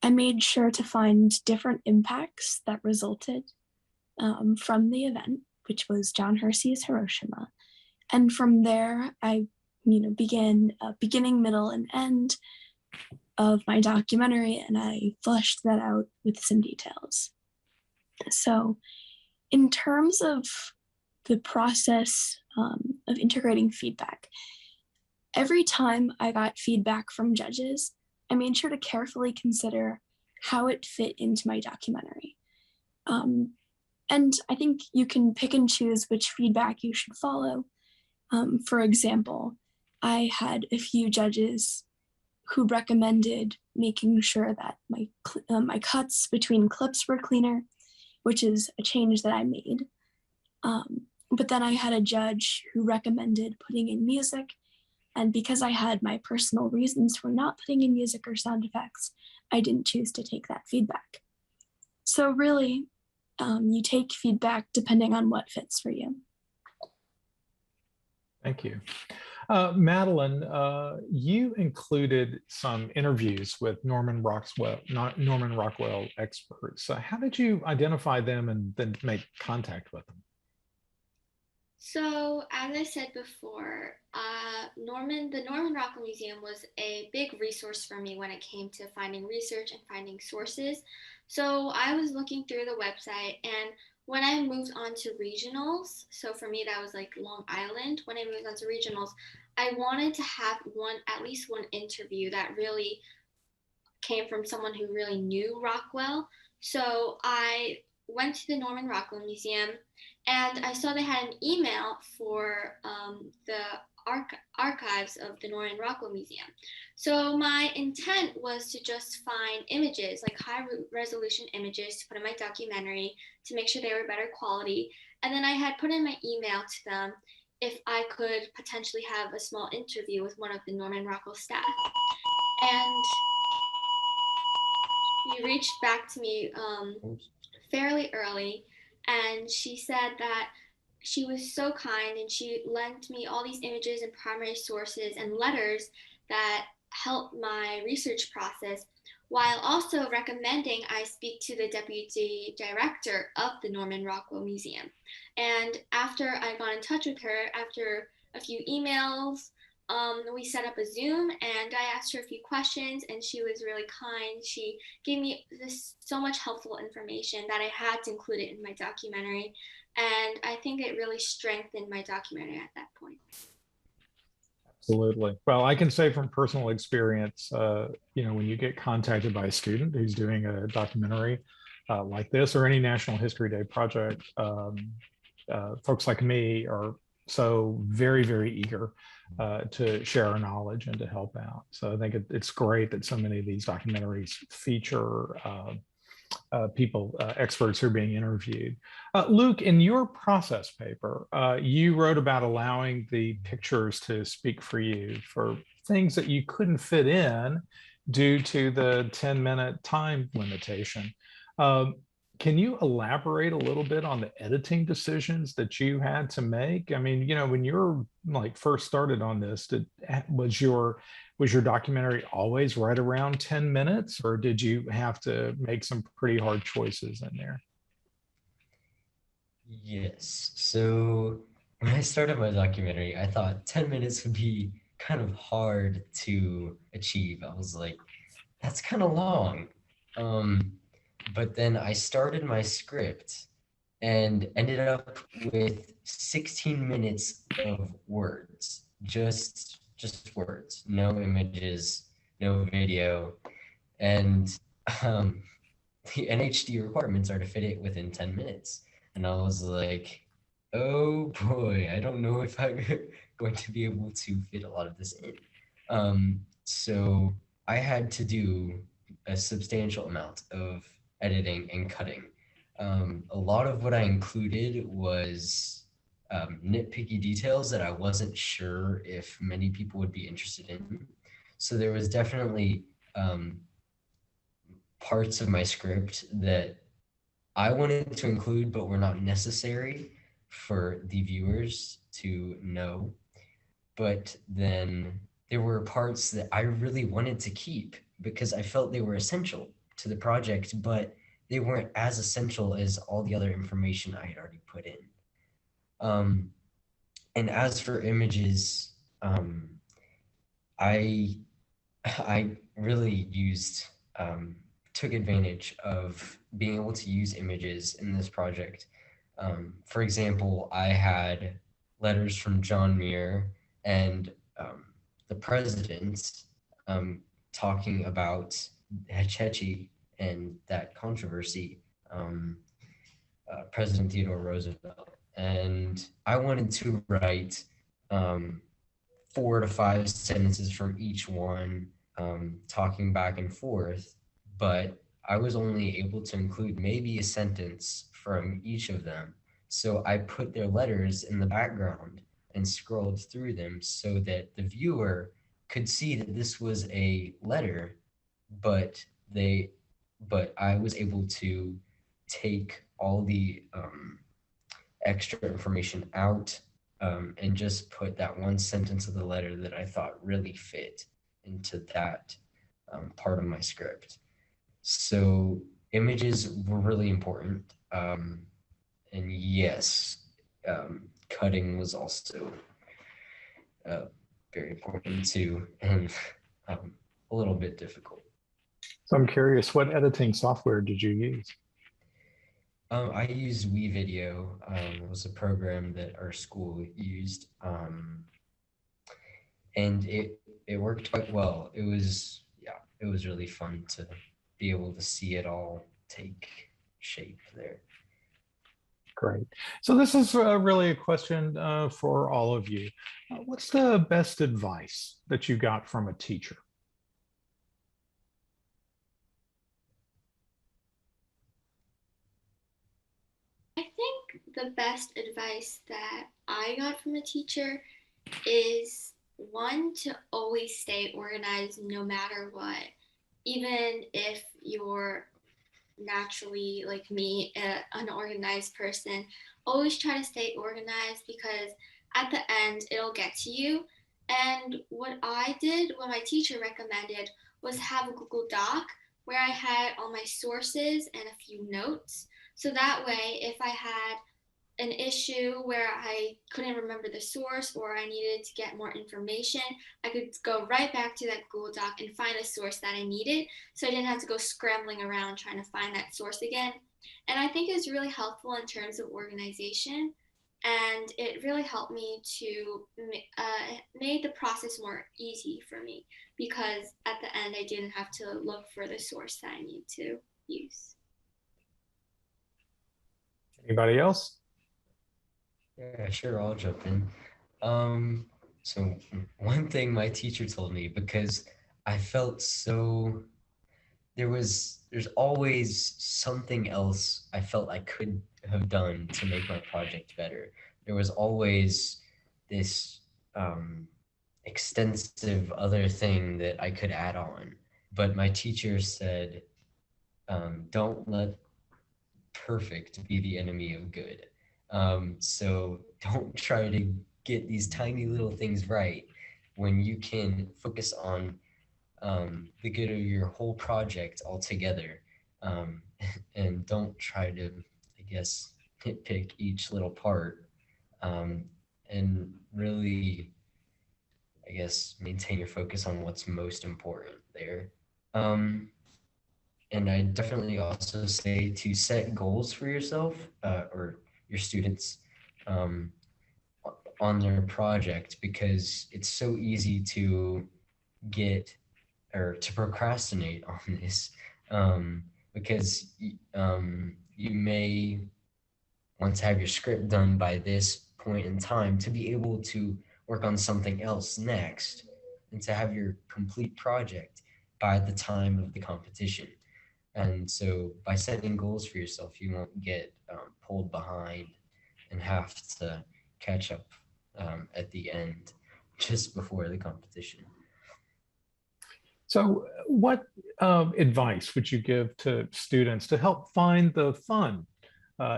I made sure to find different impacts that resulted from the event, which was John Hersey's Hiroshima. And from there, I began a beginning, middle, and end of my documentary, and I fleshed that out with some details. So in terms of the process of integrating feedback, every time I got feedback from judges, I made sure to carefully consider how it fit into my documentary. And I think you can pick and choose which feedback you should follow. For example, I had a few judges who recommended making sure that my cuts between clips were cleaner, which is a change that I made. But then I had a judge who recommended putting in music, and because I had my personal reasons for not putting in music or sound effects, I didn't choose to take that feedback. So really, you take feedback depending on what fits for you. Thank you. Madeline, you included some interviews with Norman Rockwell experts. How did you identify them and then make contact with them? So, as I said before, the Norman Rockwell Museum was a big resource for me when it came to finding research and finding sources. So I was looking through the website, and when I moved on to regionals, so for me that was like Long Island, when I moved on to regionals, I wanted to have at least one interview that really came from someone who really knew Rockwell. So I went to the Norman Rockwell Museum, and I saw they had an email for the archives of the Norman Rockwell Museum. So my intent was to just find images, like high resolution images, to put in my documentary to make sure they were better quality. And then I had put in my email to them if I could potentially have a small interview with one of the Norman Rockwell staff. And he reached back to me fairly early, and she said that she was so kind and she lent me all these images and primary sources and letters that helped my research process, while also recommending I speak to the deputy director of the Norman Rockwell Museum. And after I got in touch with her, after a few emails, we set up a Zoom and I asked her a few questions and she was really kind. She gave me so much helpful information that I had to include it in my documentary. And I think it really strengthened my documentary at that point. Absolutely. Well, I can say from personal experience, when you get contacted by a student who's doing a documentary like this or any National History Day project, folks like me are so very, very eager to share our knowledge and to help out. So I think it's great that so many of these documentaries feature people, experts who are being interviewed. Luke, in your process paper, you wrote about allowing the pictures to speak for you for things that you couldn't fit in due to the 10-minute time limitation. Can you elaborate a little bit on the editing decisions that you had to make? I mean, when you're first started on this, was your documentary always right around 10 minutes, or did you have to make some pretty hard choices in there? Yes. So when I started my documentary, I thought 10 minutes would be kind of hard to achieve. I was like, that's kind of long. But then I started my script and ended up with 16 minutes of words, just words, no images, no video. And the NHD requirements are to fit it within 10 minutes. And I was like, oh boy, I don't know if I'm going to be able to fit a lot of this in. So I had to do a substantial amount of editing and cutting. A lot of what I included was nitpicky details that I wasn't sure if many people would be interested in. So there was definitely parts of my script that I wanted to include but were not necessary for the viewers to know. But then there were parts that I really wanted to keep because I felt they were essential to the project, but they weren't as essential as all the other information I had already put in. And as for images, I really took advantage of being able to use images in this project. For example, I had letters from John Muir and the president talking about Hetch Hetchy and that controversy, President Theodore Roosevelt. And I wanted to write 4 to 5 sentences from each one, talking back and forth, but I was only able to include maybe a sentence from each of them. So I put their letters in the background and scrolled through them so that the viewer could see that this was a letter, but I was able to take all the extra information out and just put that one sentence of the letter that I thought really fit into that part of my script. So images were really important. And yes, cutting was also very important too, and a little bit difficult. So I'm curious, what editing software did you use? I used WeVideo. It was a program that our school used, and it worked quite well. It was really fun to be able to see it all take shape there. Great. So this is really a question for all of you. What's the best advice that you got from a teacher? I think the best advice that I got from a teacher is one, to always stay organized no matter what. Even if you're naturally, like me, an unorganized person, always try to stay organized because at the end it'll get to you. And what my teacher recommended was have a Google Doc where I had all my sources and a few notes. So that way, if I had an issue where I couldn't remember the source or I needed to get more information, I could go right back to that Google Doc and find the source that I needed. So I didn't have to go scrambling around trying to find that source again. And I think it's really helpful in terms of organization. And it really helped me to made the process more easy for me because at the end I didn't have to look for the source that I need to use. Anybody else? Yeah, sure, I'll jump in. So one thing my teacher told me, because I felt so, there's always something else I felt I could have done to make my project better. There was always this extensive other thing that I could add on. But my teacher said, don't let perfect be the enemy of good. So don't try to get these tiny little things right when you can focus on the good of your whole project altogether. And don't try to, I guess, nitpick each little part, and really, I guess, maintain your focus on what's most important there. And I definitely also say to set goals for yourself or your students on their project, because it's so easy to get or to procrastinate on this, because you may want to have your script done by this point in time to be able to work on something else next and to have your complete project by the time of the competition. And so by setting goals for yourself, you won't get pulled behind and have to catch up at the end just before the competition. So what advice would you give to students to help find the fun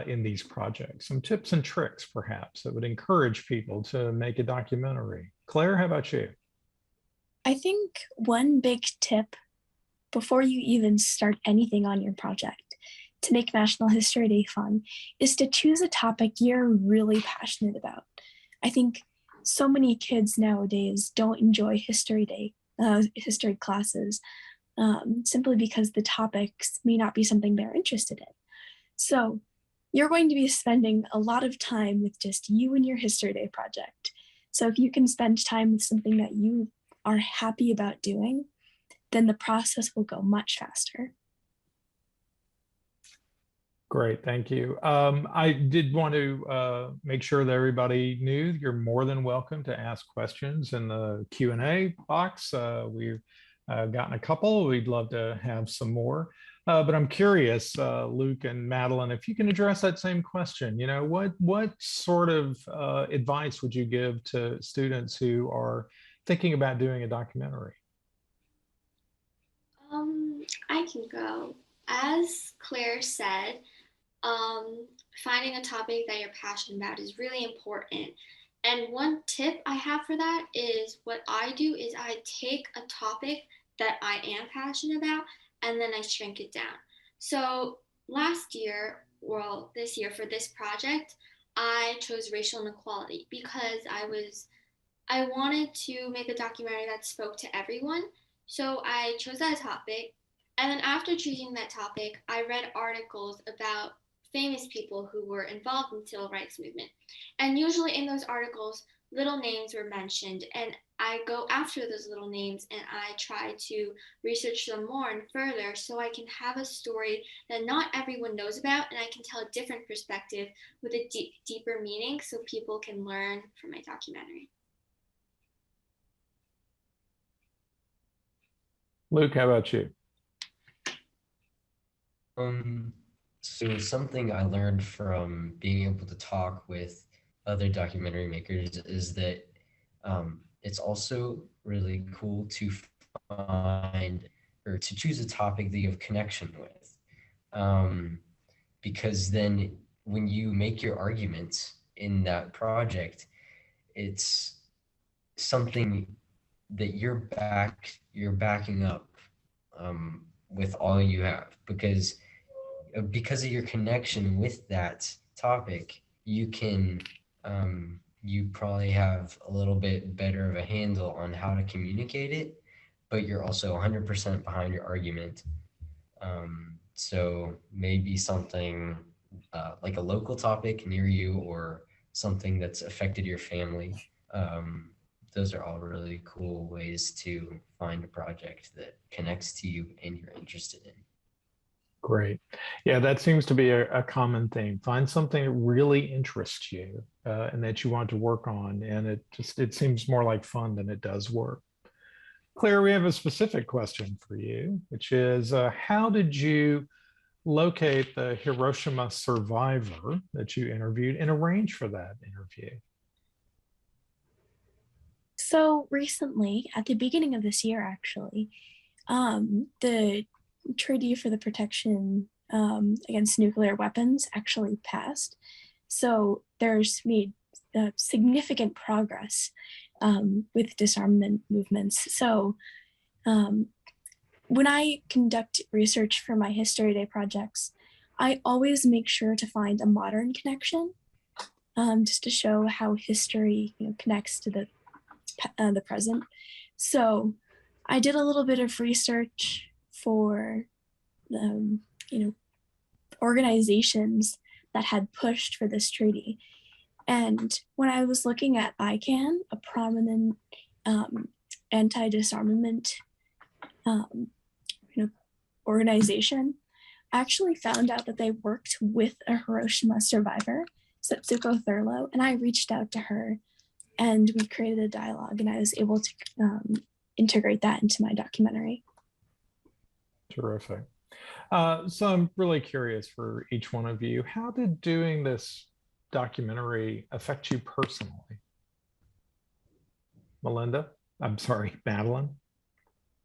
in these projects? Some tips and tricks, perhaps, that would encourage people to make a documentary. Claire, how about you? I think one big tip before you even start anything on your project to make National History Day fun is to choose a topic you're really passionate about. I think so many kids nowadays don't enjoy history classes simply because the topics may not be something they're interested in. So you're going to be spending a lot of time with just you and your History Day project. So if you can spend time with something that you are happy about doing, then the process will go much faster. Great, thank you. I did want to make sure that everybody knew you're more than welcome to ask questions in the Q&A box. We've gotten a couple. We'd love to have some more. But I'm curious, Luke and Madeline, if you can address that same question. You know, what sort of advice would you give to students who are thinking about doing a documentary? I can go. As Claire said, finding a topic that you're passionate about is really important. And one tip I have for that is what I do is I take a topic that I am passionate about and then I shrink it down. So last year, well, this year for this project, I chose racial inequality because I wanted to make a documentary that spoke to everyone. So I chose that topic. And then after choosing that topic, I read articles about famous people who were involved in the civil rights movement. And usually in those articles, little names were mentioned. And I go after those little names and I try to research them more and further so I can have a story that not everyone knows about and I can tell a different perspective with a deeper meaning so people can learn from my documentary. Luke, how about you? So something I learned from being able to talk with other documentary makers is that it's also really cool to find or to choose a topic that you have connection with, because then when you make your arguments in that project, it's something that you're backing up with all you have, because of your connection with that topic, you can you probably have a little bit better of a handle on how to communicate it, but you're also 100% behind your argument. So maybe something like a local topic near you, or something that's affected your family. Those are all really cool ways to find a project that connects to you and you're interested in. Great. Yeah, that seems to be a common theme. Find something that really interests you and that you want to work on. And it seems more like fun than it does work. Claire, we have a specific question for you, which is how did you locate the Hiroshima survivor that you interviewed and arrange for that interview? So recently, at the beginning of this year, actually, the Treaty for the Protection Against Nuclear Weapons actually passed. So there's made significant progress with disarmament movements. So when I conduct research for my History Day projects, I always make sure to find a modern connection, just to show how history connects to the present. So I did a little bit of research for organizations that had pushed for this treaty. And when I was looking at ICAN, a prominent anti-disarmament organization, I actually found out that they worked with a Hiroshima survivor, Setsuko Thurlow, and I reached out to her and we created a dialogue, and I was able to integrate that into my documentary. Terrific. So I'm really curious for each one of you, how did doing this documentary affect you personally? Madeline?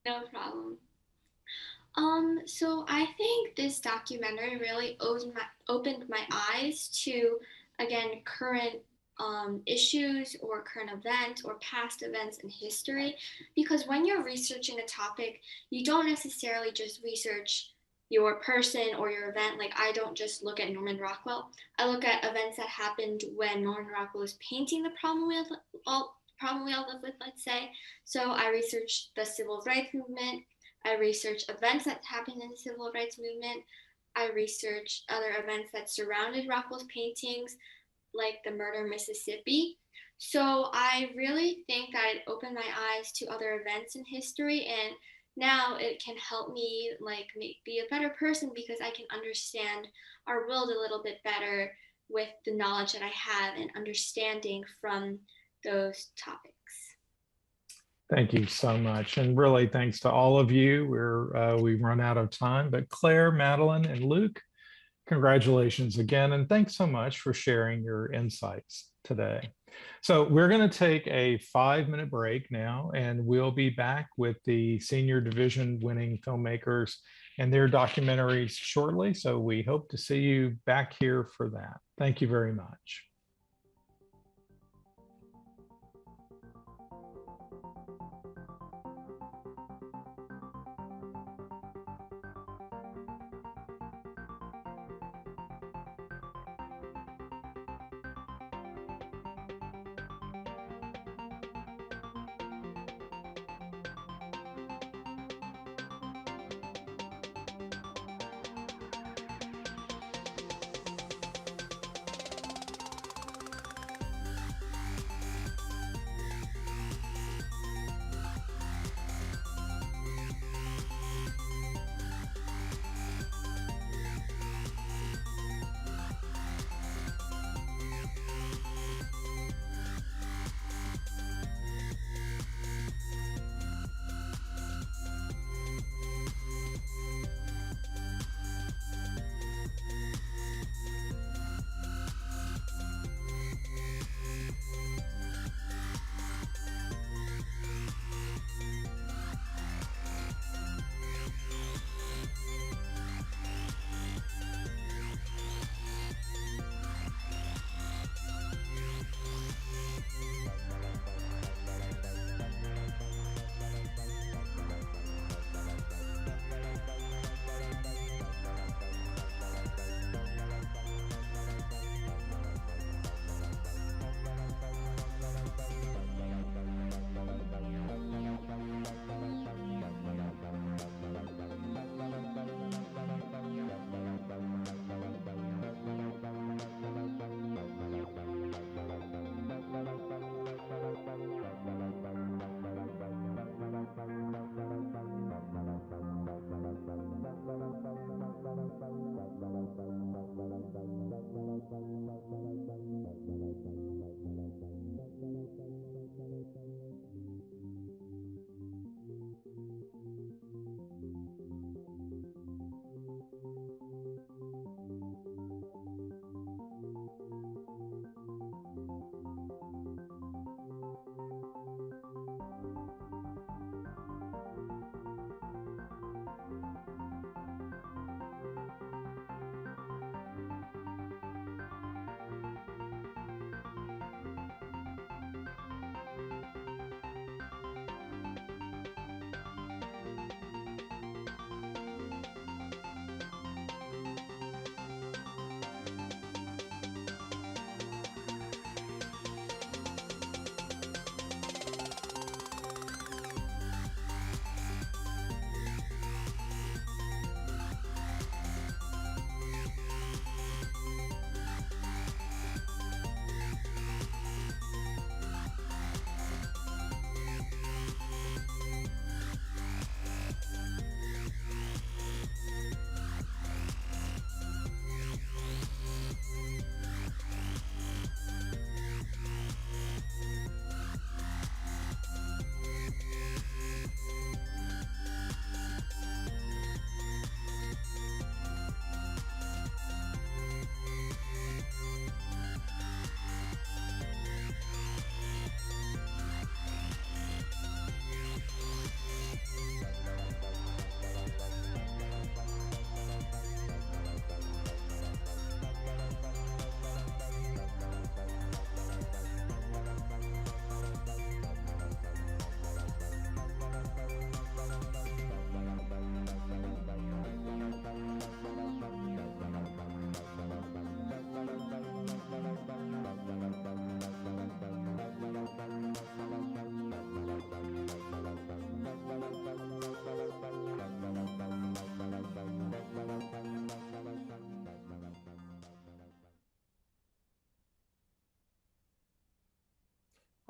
No problem. So I think this documentary really opened my eyes to, again, current issues or current events or past events in history, because when you're researching a topic, you don't necessarily just research your person or your event. Like, I don't just look at Norman Rockwell. I look at events that happened when Norman Rockwell was painting the problem we all live with, let's say. So I researched the civil rights movement. I researched events that happened in the civil rights movement. I researched other events that surrounded Rockwell's paintings, like the murder in Mississippi. So I really think that it opened my eyes to other events in history, and now it can help me be a better person, because I can understand our world a little bit better with the knowledge that I have and understanding from those topics. Thank you so much. And really thanks to all of you. We've run out of time, but Claire, Madeline, and Luke, congratulations again. And thanks so much for sharing your insights today. So we're going to take a 5-minute break now, and we'll be back with the senior division winning filmmakers and their documentaries shortly. So we hope to see you back here for that. Thank you very much.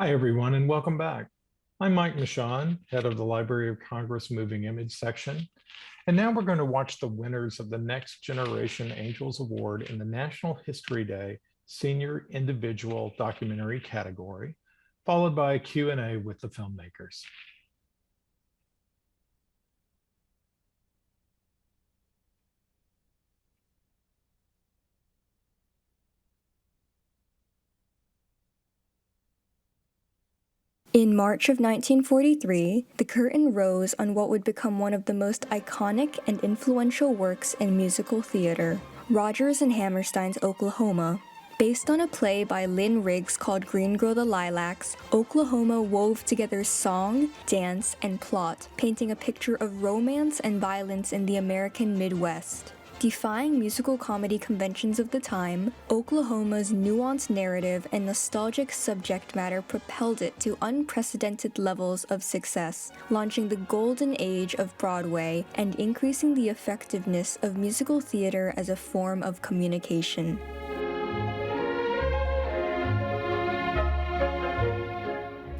Hi, everyone, and welcome back. I'm Mike Michon, head of the Library of Congress Moving Image section. And now we're going to watch the winners of the Next Generation Angels Award in the National History Day Senior Individual Documentary category, followed by a Q&A with the filmmakers. In March of 1943, the curtain rose on what would become one of the most iconic and influential works in musical theater, Rodgers and Hammerstein's Oklahoma. Based on a play by Lynn Riggs called Green Grow the Lilacs, Oklahoma wove together song, dance, and plot, painting a picture of romance and violence in the American Midwest. Defying musical comedy conventions of the time, Oklahoma's nuanced narrative and nostalgic subject matter propelled it to unprecedented levels of success, launching the golden age of Broadway and increasing the effectiveness of musical theater as a form of communication.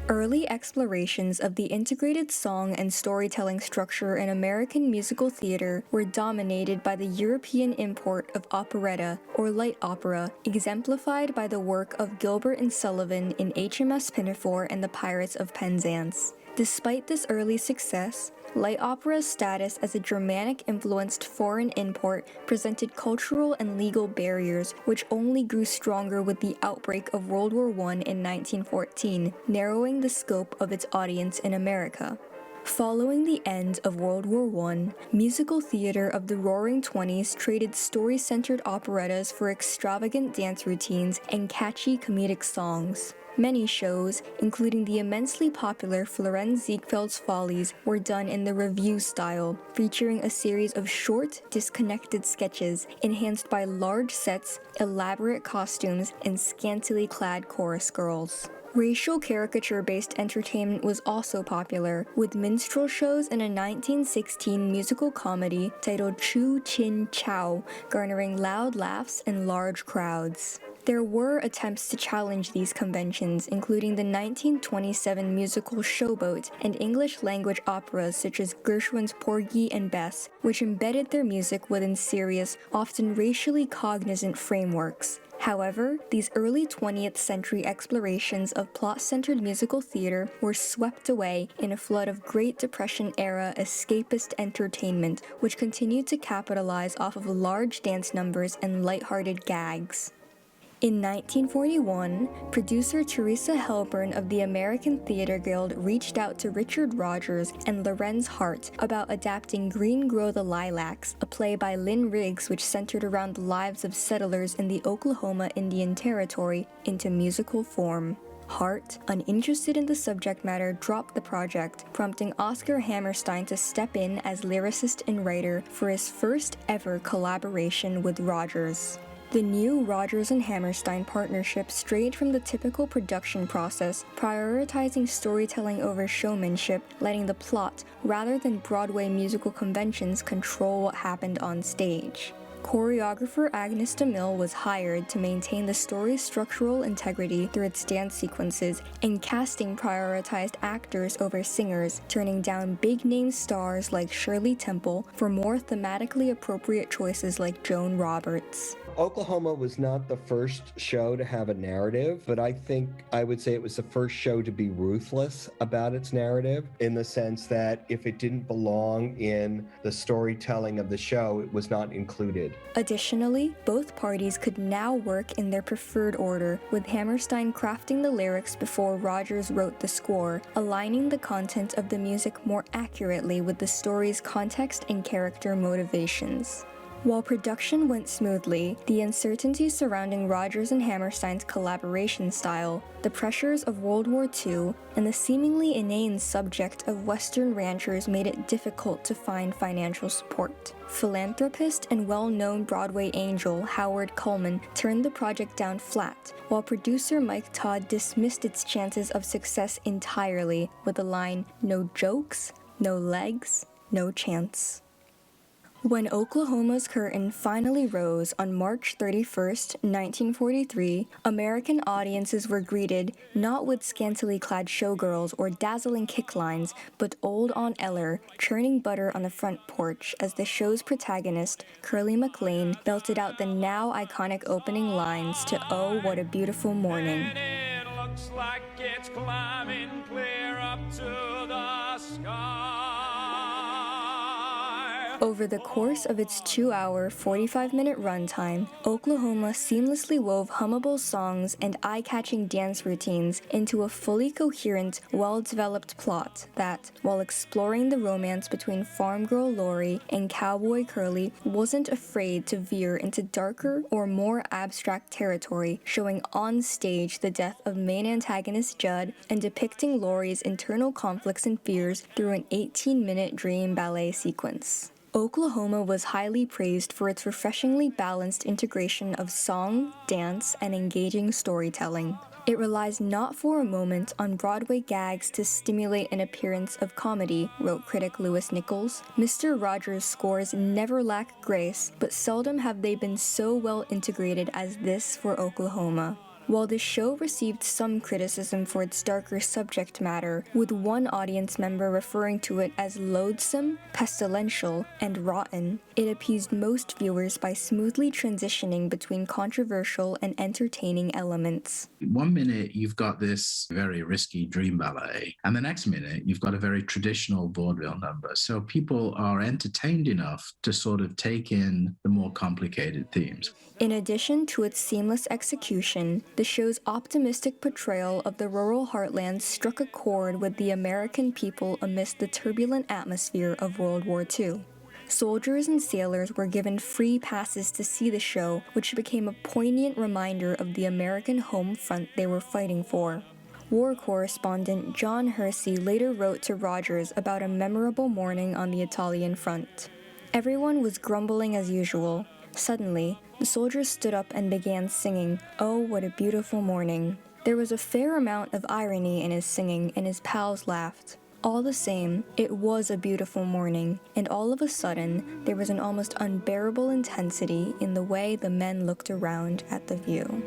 Early explorations of the integrated song and storytelling structure in American musical theater were dominated by the European import of operetta, or light opera, exemplified by the work of Gilbert and Sullivan in HMS Pinafore and the Pirates of Penzance. Despite this early success, light opera's status as a Germanic-influenced foreign import presented cultural and legal barriers, which only grew stronger with the outbreak of World War I in 1914, narrowing the scope of its audience in America. Following the end of World War I, musical theater of the Roaring Twenties traded story-centered operettas for extravagant dance routines and catchy comedic songs. Many shows, including the immensely popular Florenz Ziegfeld's Follies, were done in the revue style, featuring a series of short, disconnected sketches enhanced by large sets, elaborate costumes, and scantily clad chorus girls. Racial caricature-based entertainment was also popular, with minstrel shows and a 1916 musical comedy titled Chu Chin Chow garnering loud laughs and large crowds. There were attempts to challenge these conventions, including the 1927 musical Showboat and English-language operas such as Gershwin's Porgy and Bess, which embedded their music within serious, often racially cognizant frameworks. However, these early 20th century explorations of plot-centered musical theater were swept away in a flood of Great Depression-era escapist entertainment, which continued to capitalize off of large dance numbers and lighthearted gags. In 1941, producer Teresa Hellburn of the American Theatre Guild reached out to Richard Rodgers and Lorenz Hart about adapting Green Grow the Lilacs, a play by Lynn Riggs which centered around the lives of settlers in the Oklahoma Indian Territory, into musical form. Hart, uninterested in the subject matter, dropped the project, prompting Oscar Hammerstein to step in as lyricist and writer for his first ever collaboration with Rodgers. The new Rodgers and Hammerstein partnership strayed from the typical production process, prioritizing storytelling over showmanship, letting the plot, rather than Broadway musical conventions, control what happened on stage. Choreographer Agnes DeMille was hired to maintain the story's structural integrity through its dance sequences, and casting prioritized actors over singers, turning down big-name stars like Shirley Temple for more thematically appropriate choices like Joan Roberts. Oklahoma was not the first show to have a narrative, but I would say it was the first show to be ruthless about its narrative, in the sense that if it didn't belong in the storytelling of the show, it was not included. Additionally, both parties could now work in their preferred order, with Hammerstein crafting the lyrics before Rodgers wrote the score, aligning the content of the music more accurately with the story's context and character motivations. While production went smoothly, the uncertainty surrounding Rodgers and Hammerstein's collaboration style, the pressures of World War II, and the seemingly inane subject of Western ranchers made it difficult to find financial support. Philanthropist and well-known Broadway angel Howard Cullman turned the project down flat, while producer Mike Todd dismissed its chances of success entirely with the line, "No jokes, no legs, no chance." When Oklahoma's curtain finally rose on March 31st, 1943, American audiences were greeted not with scantily clad showgirls or dazzling kicklines, but old Aunt Eller churning butter on the front porch as the show's protagonist, Curly McLean, belted out the now iconic opening lines to Oh, What a Beautiful Morning. It looks like it's climbing clear up to the sky. Over the course of its 2-hour, 45-minute runtime, Oklahoma seamlessly wove hummable songs and eye-catching dance routines into a fully coherent, well-developed plot that, while exploring the romance between farm girl Lori and cowboy Curly, wasn't afraid to veer into darker or more abstract territory, showing on stage the death of main antagonist Judd and depicting Lori's internal conflicts and fears through an 18-minute dream ballet sequence. Oklahoma was highly praised for its refreshingly balanced integration of song, dance, and engaging storytelling. It relies not for a moment on Broadway gags to stimulate an appearance of comedy, wrote critic Lewis Nichols. Mr. Rogers' scores never lack grace, but seldom have they been so well integrated as this for Oklahoma. While the show received some criticism for its darker subject matter, with one audience member referring to it as loathsome, pestilential, and rotten, it appeased most viewers by smoothly transitioning between controversial and entertaining elements. 1 minute you've got this very risky dream ballet, and the next minute you've got a very traditional vaudeville number. So people are entertained enough to sort of take in the more complicated themes. In addition to its seamless execution, the show's optimistic portrayal of the rural heartland struck a chord with the American people amidst the turbulent atmosphere of World War II. Soldiers and sailors were given free passes to see the show, which became a poignant reminder of the American home front they were fighting for. War correspondent John Hersey later wrote to Rogers about a memorable morning on the Italian front. Everyone was grumbling as usual. Suddenly, the soldiers stood up and began singing, "Oh, what a beautiful morning." There was a fair amount of irony in his singing, and his pals laughed. All the same, it was a beautiful morning, and all of a sudden, there was an almost unbearable intensity in the way the men looked around at the view.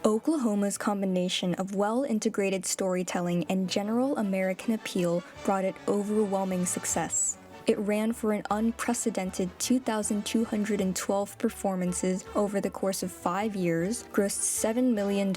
Oklahoma's combination of well-integrated storytelling and general American appeal brought it overwhelming success. It ran for an unprecedented 2,212 performances over the course of 5 years, grossed $7 million,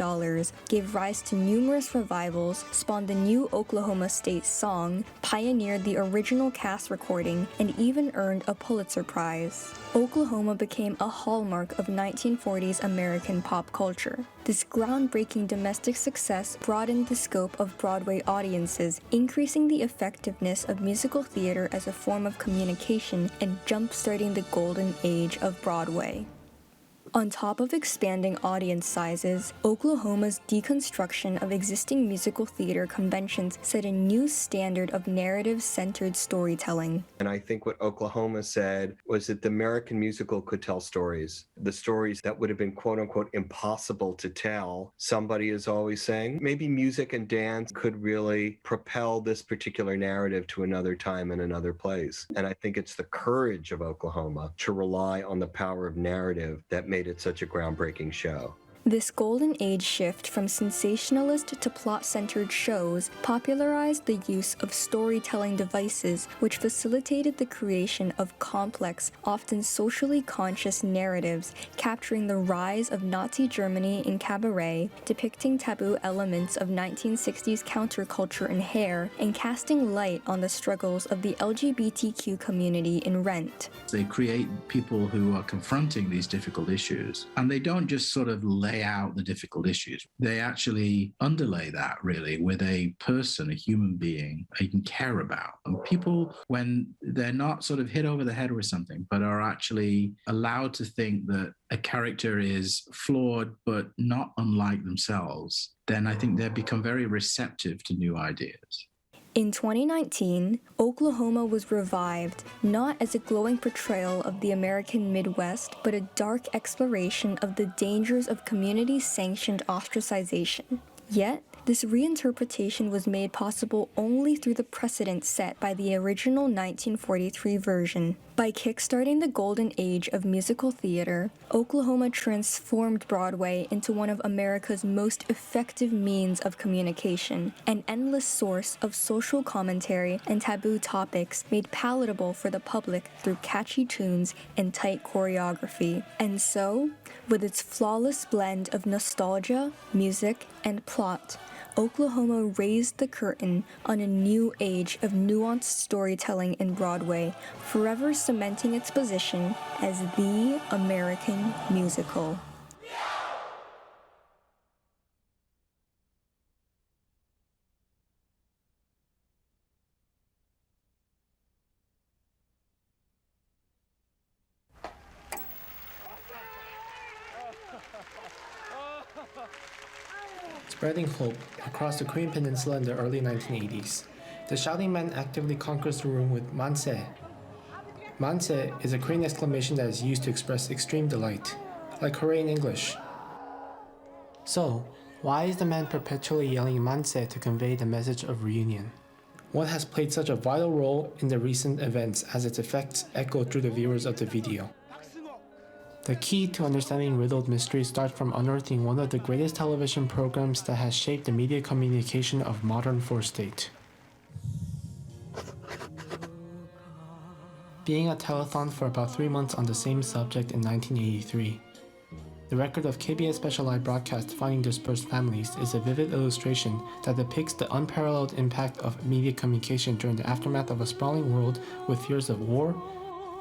gave rise to numerous revivals, spawned the new Oklahoma State song, pioneered the original cast recording, and even earned a Pulitzer Prize. Oklahoma became a hallmark of 1940s American pop culture. This groundbreaking domestic success broadened the scope of Broadway audiences, increasing the effectiveness of musical theater as a form of communication and jump-starting the golden age of Broadway. On top of expanding audience sizes, Oklahoma's deconstruction of existing musical theater conventions set a new standard of narrative-centered storytelling. And I think what Oklahoma said was that the American musical could tell stories. The stories that would have been quote-unquote impossible to tell. Somebody is always saying, maybe music and dance could really propel this particular narrative to another time and another place. And I think it's the courage of Oklahoma to rely on the power of narrative that made it such a groundbreaking show. This golden age shift from sensationalist to plot-centered shows popularized the use of storytelling devices, which facilitated the creation of complex, often socially conscious narratives, capturing the rise of Nazi Germany in Cabaret, depicting taboo elements of 1960s counterculture in Hair, and casting light on the struggles of the LGBTQ community in Rent. They create people who are confronting these difficult issues, and they don't just sort of lay out the difficult issues. They actually underlay that really with a person, a human being you can care about. And people, when they're not sort of hit over the head with something, but are actually allowed to think that a character is flawed but not unlike themselves, then I think they become very receptive to new ideas. In 2019, Oklahoma was revived, not as a glowing portrayal of the American Midwest, but a dark exploration of the dangers of community-sanctioned ostracization. Yet, this reinterpretation was made possible only through the precedent set by the original 1943 version. By kickstarting the golden age of musical theater, Oklahoma transformed Broadway into one of America's most effective means of communication, an endless source of social commentary and taboo topics made palatable for the public through catchy tunes and tight choreography. And so, with its flawless blend of nostalgia, music, and plot, Oklahoma raised the curtain on a new age of nuanced storytelling in Broadway, forever cementing its position as the American musical. Spreading hope across the Korean Peninsula in the early 1980s, the shouting man actively conquers the room with manse. Manse is a Korean exclamation that is used to express extreme delight, like hooray in English. So, why is the man perpetually yelling manse to convey the message of reunion? What has played such a vital role in the recent events as its effects echo through the viewers of the video? The key to understanding riddled mysteries starts from unearthing one of the greatest television programs that has shaped the media communication of modern four-state. Being a telethon for about 3 months on the same subject in 1983, the record of KBS Special Live broadcast Finding Dispersed Families is a vivid illustration that depicts the unparalleled impact of media communication during the aftermath of a sprawling world with fears of war,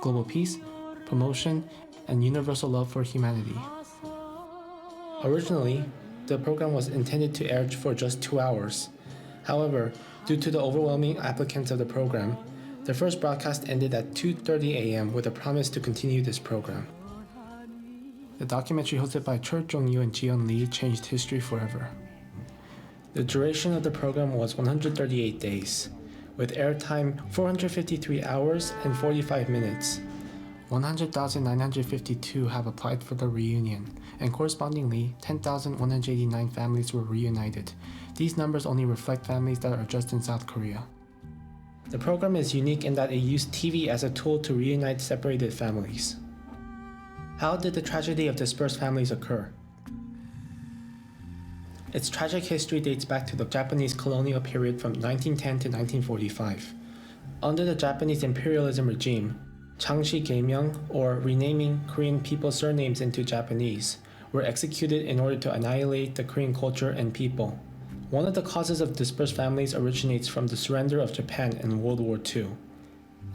global peace, promotion, and universal love for humanity. Originally, the program was intended to air for just 2 hours. However, due to the overwhelming applicants of the program, the first broadcast ended at 2:30 a.m. with a promise to continue this program. The documentary hosted by Chul Jong-yu and Ji-yeon Lee changed history forever. The duration of the program was 138 days, with airtime 453 hours and 45 minutes. 100,952 have applied for the reunion, and correspondingly, 10,189 families were reunited. These numbers only reflect families that are just in South Korea. The program is unique in that it used TV as a tool to reunite separated families. How did the tragedy of dispersed families occur? Its tragic history dates back to the Japanese colonial period from 1910 to 1945. Under the Japanese imperialism regime, Changshi Gaemyeong, or renaming Korean people's surnames into Japanese, were executed in order to annihilate the Korean culture and people. One of the causes of dispersed families originates from the surrender of Japan in World War II.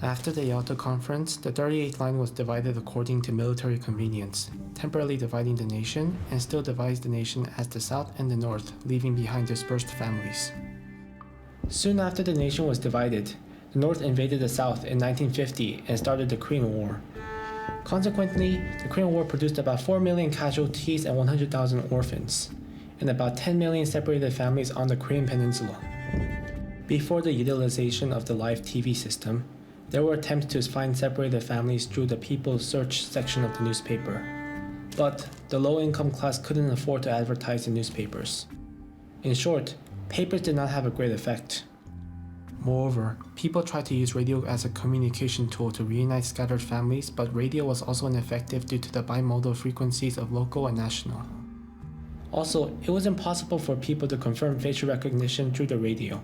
After the Yalta Conference, the 38th line was divided according to military convenience, temporarily dividing the nation, and still divides the nation as the South and the North, leaving behind dispersed families. Soon after the nation was divided, the North invaded the South in 1950 and started the Korean War. Consequently, the Korean War produced about 4 million casualties and 100,000 orphans, and about 10 million separated families on the Korean Peninsula. Before the utilization of the live TV system, there were attempts to find separated families through the People's Search section of the newspaper. But the low-income class couldn't afford to advertise in newspapers. In short, papers did not have a great effect. Moreover, people tried to use radio as a communication tool to reunite scattered families, but radio was also ineffective due to the bimodal frequencies of local and national. Also, it was impossible for people to confirm facial recognition through the radio.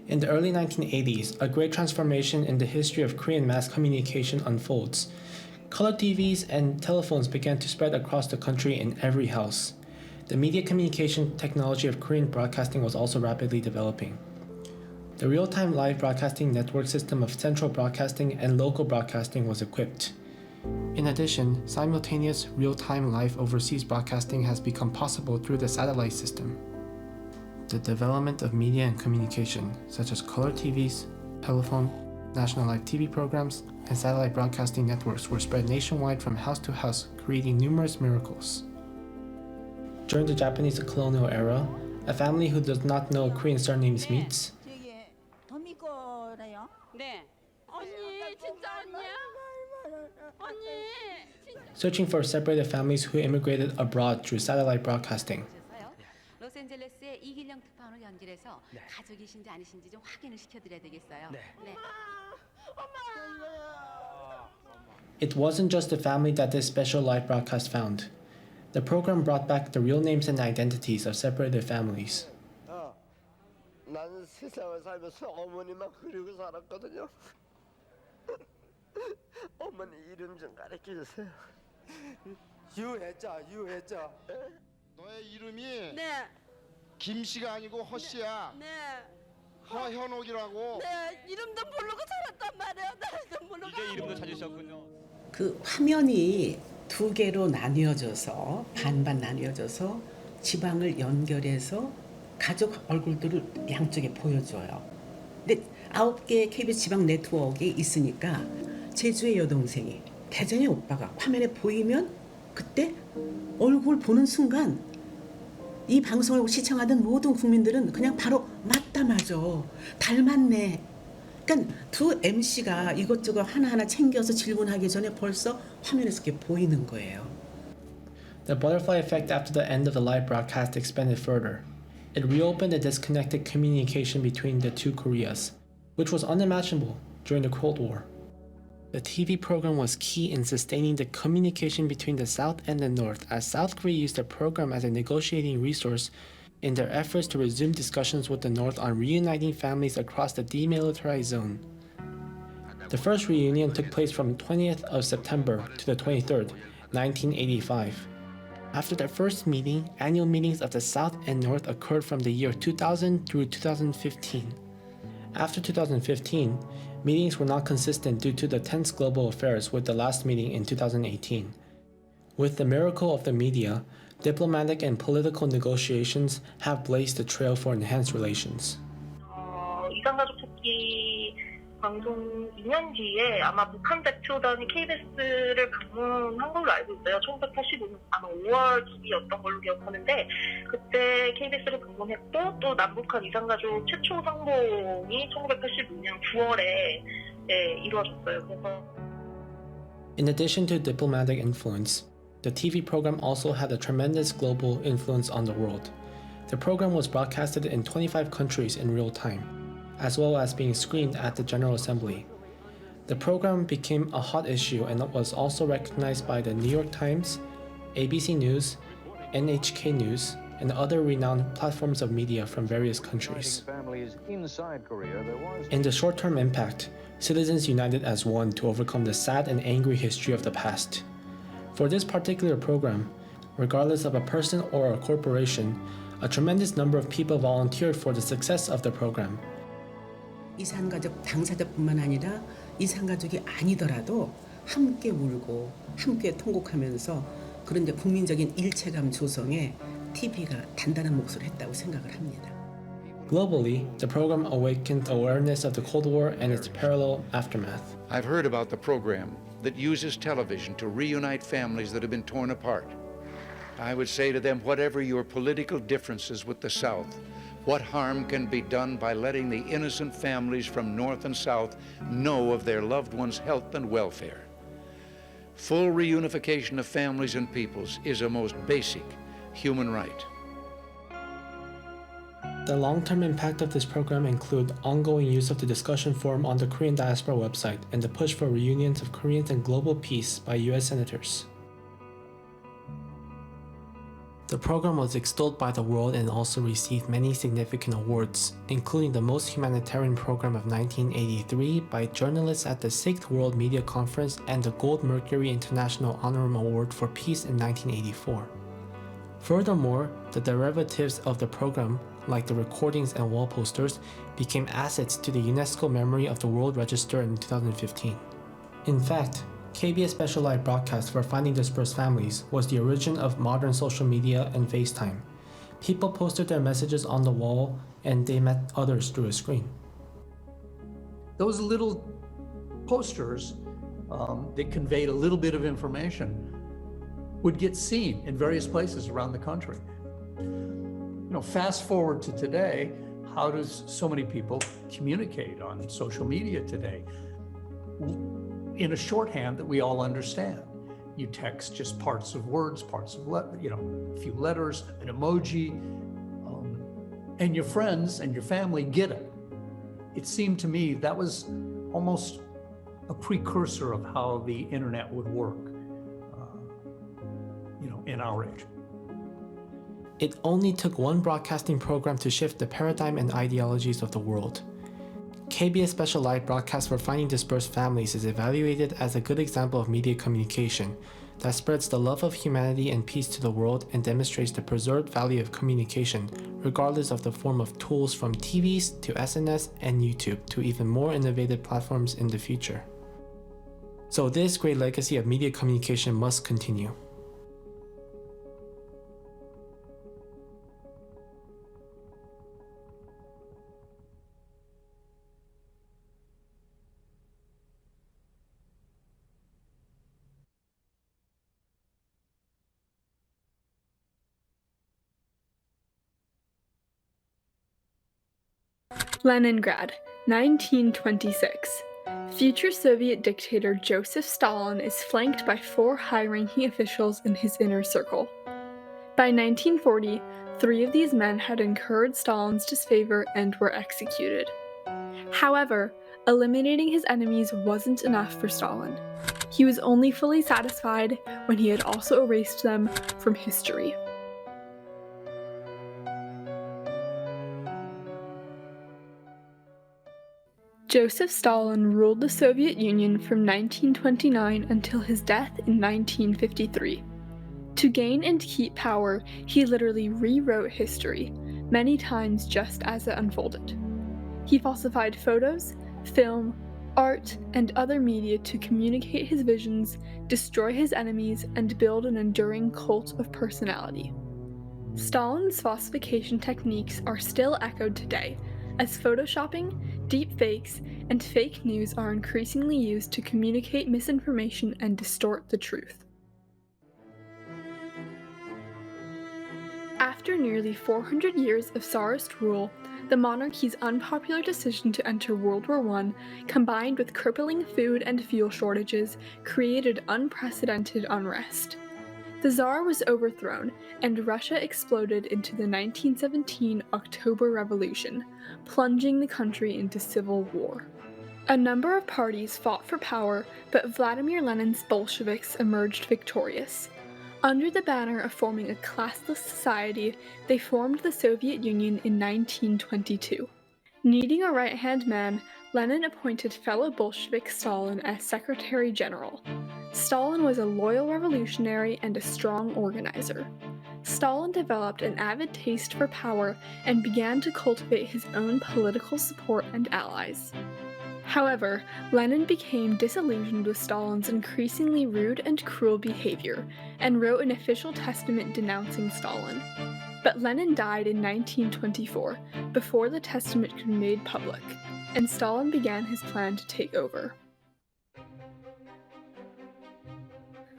In the early 1980s, a great transformation in the history of Korean mass communication unfolds. Color TVs and telephones began to spread across the country in every house. The media communication technology of Korean broadcasting was also rapidly developing. The real-time live broadcasting network system of Central Broadcasting and Local Broadcasting was equipped. In addition, simultaneous real-time live overseas broadcasting has become possible through the satellite system. The development of media and communication, such as color TVs, telephone, national live TV programs, and satellite broadcasting networks were spread nationwide from house to house, creating numerous miracles. During the Japanese colonial era, a family who does not know Korean surnames meets. Searching for separated families who immigrated abroad through satellite broadcasting. 로스앤젤레스의 이길령 특파원을 연결해서 가족이신지 아니신지 좀 확인을 시켜드려야 되겠어요. 네. It wasn't just the family that this special live broadcast found. The program brought back the real names and identities of separated families. 나는 세상을 살면서 어머니만 그리고 살았거든요. 어머니 이름 좀 가르쳐 주세요. 유혜자. 너의 이름이 네. 김씨가 아니고 허씨야. 네. 허현옥이라고. 네. 이름도 모르고 살았단 말이에요. 나도 모르고. 이제 이름도 찾으셨군요. 그 화면이 두 개로 나뉘어져서 반반 나뉘어져서 지방을 연결해서 가족 얼굴들을 양쪽에 보여줘요. 근데 9개의 KBS 지방 네트워크에 있으니까 제주의 여동생이 대전의 오빠가 화면에 보이면 그때 얼굴 보는 순간 이 방송을 시청하던 모든 국민들은 그냥 바로 맞다 맞아 닮았네. 그러니까 두 MC가 이것저것 하나하나 챙겨서 질문하기 전에 벌써 화면에서 이렇게 보이는 거예요. The butterfly effect after the end of the live broadcast expanded further. It reopened the disconnected communication between the two Koreas, which was unimaginable during the Cold War. The TV program was key in sustaining the communication between the South and the North, as South Korea used the program as a negotiating resource in their efforts to resume discussions with the North on reuniting families across the demilitarized zone. The first reunion took place from 20th of September to the 23rd, 1985. After their first meeting, annual meetings of the South and North occurred from the year 2000 through 2015. After 2015, meetings were not consistent due to the tense global affairs, with the last meeting in 2018. With the miracle of the media, diplomatic and political negotiations have blazed the trail for enhanced relations. 이산가족 찾기 방송 2년 뒤에 아마 북한 대표단이 KBS를 방문한 걸로 알고 있어요. 1985년 아마 5월이었던 걸로 기억하는데 그때 KBS를 방문했고 또 남북한 이산가족 최초 상봉이 1986년 9월에 이루어졌어요. 그래서 In addition to diplomatic influence, the TV program also had a tremendous global influence on the world. The program was broadcasted in 25 countries in real time, as well as being screened at the General Assembly. The program became a hot issue and was also recognized by the New York Times, ABC News, NHK News, and other renowned platforms of media from various countries. In the short-term impact, citizens united as one to overcome the sad and angry history of the past. For this particular program, regardless of a person or a corporation, a tremendous number of people volunteered for the success of the program. 이산가족 당사자뿐만 아니라 이산가족이 아니더라도 함께 울고 함께 통곡하면서 그런 이제 국민적인 일체감 조성에 TV가 단단한 몫을 했다고 생각을 합니다. Globally, the program awakened awareness of the Cold War and its parallel aftermath. I've heard about the program that uses television to reunite families that have been torn apart. I would say to them, whatever your political differences with the South, what harm can be done by letting the innocent families from North and South know of their loved ones' health and welfare? Full reunification of families and peoples is a most basic human right. The long-term impact of this program include ongoing use of the discussion forum on the Korean diaspora website and the push for reunions of Koreans and global peace by US senators. The program was extolled by the world and also received many significant awards, including the Most Humanitarian Program of 1983 by journalists at the 6th World Media Conference and the Gold Mercury International Honorable Award for Peace in 1984. Furthermore, the derivatives of the program, like the recordings and wall posters, became assets to the UNESCO Memory of the World Register in 2015. In fact, KBS Special Live Broadcast for Finding Dispersed Families was the origin of modern social media and FaceTime. People posted their messages on the wall and they met others through a screen. Those little posters that conveyed a little bit of information would get seen in various places around the country. You know, fast forward to today, how does so many people communicate on social media today? In a shorthand that we all understand. You text just parts of words, parts of a few letters, an emoji. and your friends and your family get it. It seemed to me that was almost a precursor of how the internet would work, in our age. It only took one broadcasting program to shift the paradigm and ideologies of the world. KBS Special Live broadcast for Finding Dispersed Families is evaluated as a good example of media communication that spreads the love of humanity and peace to the world and demonstrates the preserved value of communication, regardless of the form of tools from TVs to SNS and YouTube to even more innovative platforms in the future. So this great legacy of media communication must continue. Leningrad, 1926. Future Soviet dictator Joseph Stalin is flanked by 4 high-ranking officials in his inner circle. By 1940, 3 of these men had incurred Stalin's disfavor and were executed. However, eliminating his enemies wasn't enough for Stalin. He was only fully satisfied when he had also erased them from history. Joseph Stalin ruled the Soviet Union from 1929 until his death in 1953. To gain and keep power, he literally rewrote history, many times just as it unfolded. He falsified photos, film, art, and other media to communicate his visions, destroy his enemies, and build an enduring cult of personality. Stalin's falsification techniques are still echoed today, as photoshopping, deepfakes, and fake news are increasingly used to communicate misinformation and distort the truth. After nearly 400 years of Tsarist rule, the monarchy's unpopular decision to enter World War I, combined with crippling food and fuel shortages, created unprecedented unrest. The Tsar was overthrown, and Russia exploded into the 1917 October Revolution, plunging the country into civil war. A number of parties fought for power, but Vladimir Lenin's Bolsheviks emerged victorious. Under the banner of forming a classless society, they formed the Soviet Union in 1922. Needing a right-hand man, Lenin appointed fellow Bolshevik Stalin as Secretary General. Stalin was a loyal revolutionary and a strong organizer. Stalin developed an avid taste for power and began to cultivate his own political support and allies. However, Lenin became disillusioned with Stalin's increasingly rude and cruel behavior and wrote an official testament denouncing Stalin. But Lenin died in 1924, before the testament could be made public, and Stalin began his plan to take over.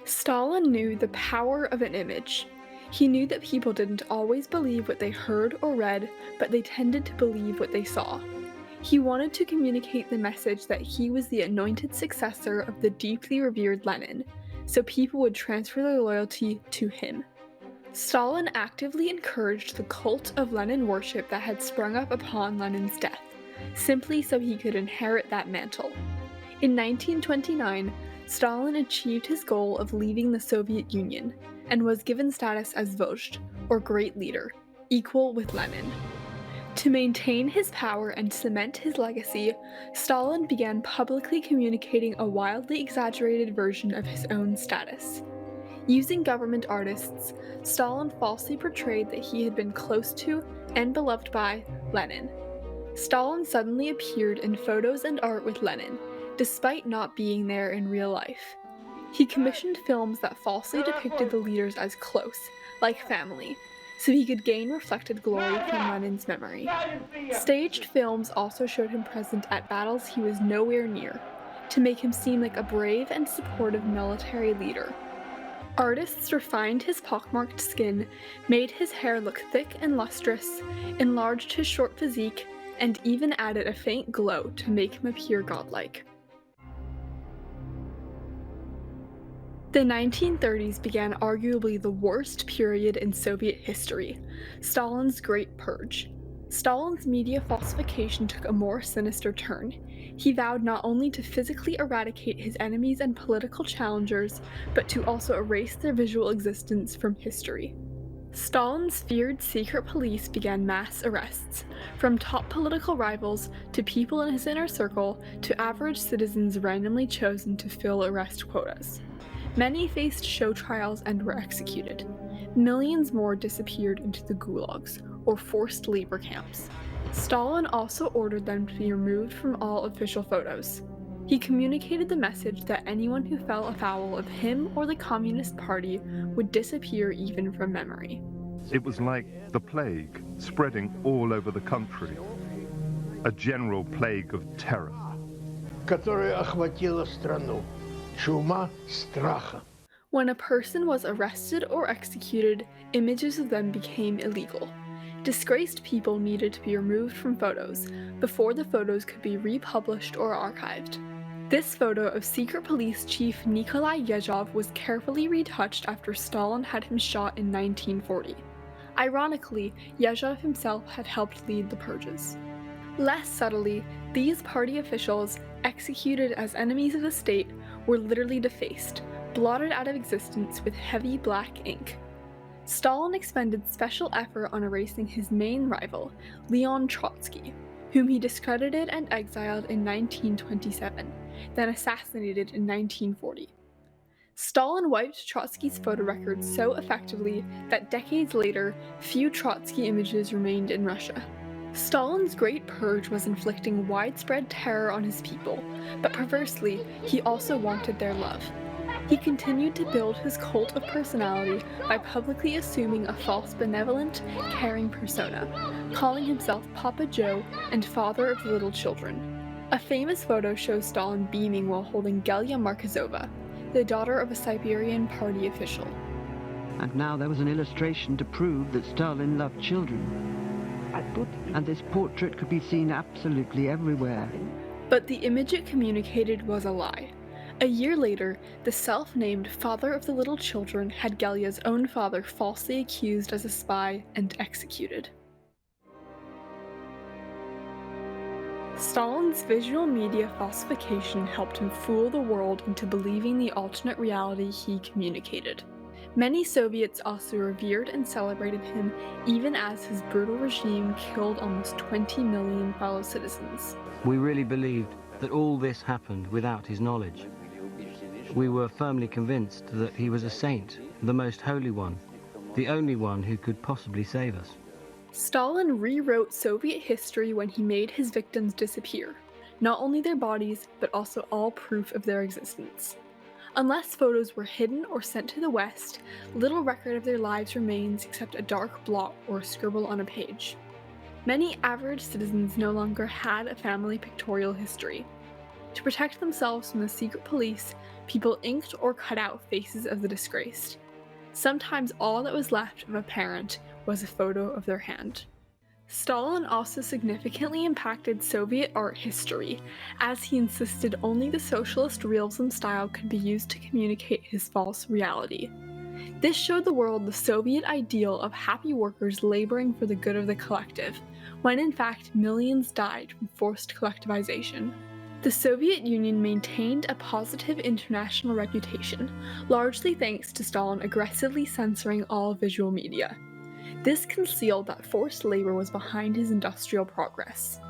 Stalin knew the power of an image. He knew that people didn't always believe what they heard or read, but they tended to believe what they saw. He wanted to communicate the message that he was the anointed successor of the deeply revered Lenin, so people would transfer their loyalty to him. Stalin actively encouraged the cult of Lenin worship that had sprung up upon Lenin's death, simply so he could inherit that mantle. In 1929, Stalin achieved his goal of leading the Soviet Union, and was given status as Vozhd, or Great Leader, equal with Lenin. To maintain his power and cement his legacy, Stalin began publicly communicating a wildly exaggerated version of his own status. Using government artists, Stalin falsely portrayed that he had been close to and beloved by Lenin. Stalin suddenly appeared in photos and art with Lenin, despite not being there in real life. He commissioned films that falsely depicted the leaders as close, like family, so he could gain reflected glory from Lenin's memory. Staged films also showed him present at battles he was nowhere near, to make him seem like a brave and supportive military leader. Artists refined his pockmarked skin, made his hair look thick and lustrous, enlarged his short physique, and even added a faint glow to make him appear godlike. The 1930s began arguably the worst period in Soviet history, Stalin's Great Purge. Stalin's media falsification took a more sinister turn. He vowed not only to physically eradicate his enemies and political challengers, but to also erase their visual existence from history. Stalin's feared secret police began mass arrests, from top political rivals to people in his inner circle to average citizens randomly chosen to fill arrest quotas. Many faced show trials and were executed. Millions more disappeared into the gulags, or forced labor camps. Stalin also ordered them to be removed from all official photos. He communicated the message that anyone who fell afoul of him or the Communist Party would disappear even from memory. It was like the plague spreading all over the country, a general plague of terror. Которая охватила страну. Чума страха. When a person was arrested or executed, images of them became illegal. Disgraced people needed to be removed from photos before the photos could be republished or archived. This photo of secret police chief Nikolai Yezhov was carefully retouched after Stalin had him shot in 1940. Ironically, Yezhov himself had helped lead the purges. Less subtly, these party officials, executed as enemies of the state, were literally defaced, blotted out of existence with heavy black ink. Stalin expended special effort on erasing his main rival, Leon Trotsky, whom he discredited and exiled in 1927, then assassinated in 1940. Stalin wiped Trotsky's photo records so effectively that decades later, few Trotsky images remained in Russia. Stalin's Great Purge was inflicting widespread terror on his people, but perversely, he also wanted their love. He continued to build his cult of personality by publicly assuming a false benevolent, caring persona, calling himself Papa Joe and father of the little children. A famous photo shows Stalin beaming while holding Gelya Markizova, the daughter of a Siberian party official. And now there was an illustration to prove that Stalin loved children. And this portrait could be seen absolutely everywhere. But the image it communicated was a lie. A year later, the self-named father of the little children had Gelya's own father falsely accused as a spy and executed. Stalin's visual media falsification helped him fool the world into believing the alternate reality he communicated. Many Soviets also revered and celebrated him even as his brutal regime killed almost 20 million fellow citizens. We really believed that all this happened without his knowledge. We were firmly convinced that he was a saint, the most holy one, the only one who could possibly save us. Stalin rewrote Soviet history when he made his victims disappear, not only their bodies, but also all proof of their existence. Unless photos were hidden or sent to the West, little record of their lives remains except a dark blot or a scribble on a page. Many average citizens no longer had a family pictorial history. To protect themselves from the secret police, people inked or cut out faces of the disgraced. Sometimes all that was left of a parent was a photo of their hand. Stalin also significantly impacted Soviet art history, as he insisted only the socialist realism style could be used to communicate his false reality. This showed the world the Soviet ideal of happy workers laboring for the good of the collective, when in fact millions died from forced collectivization. The Soviet Union maintained a positive international reputation, largely thanks to Stalin aggressively censoring all visual media. This concealed that forced labor was behind his industrial progress.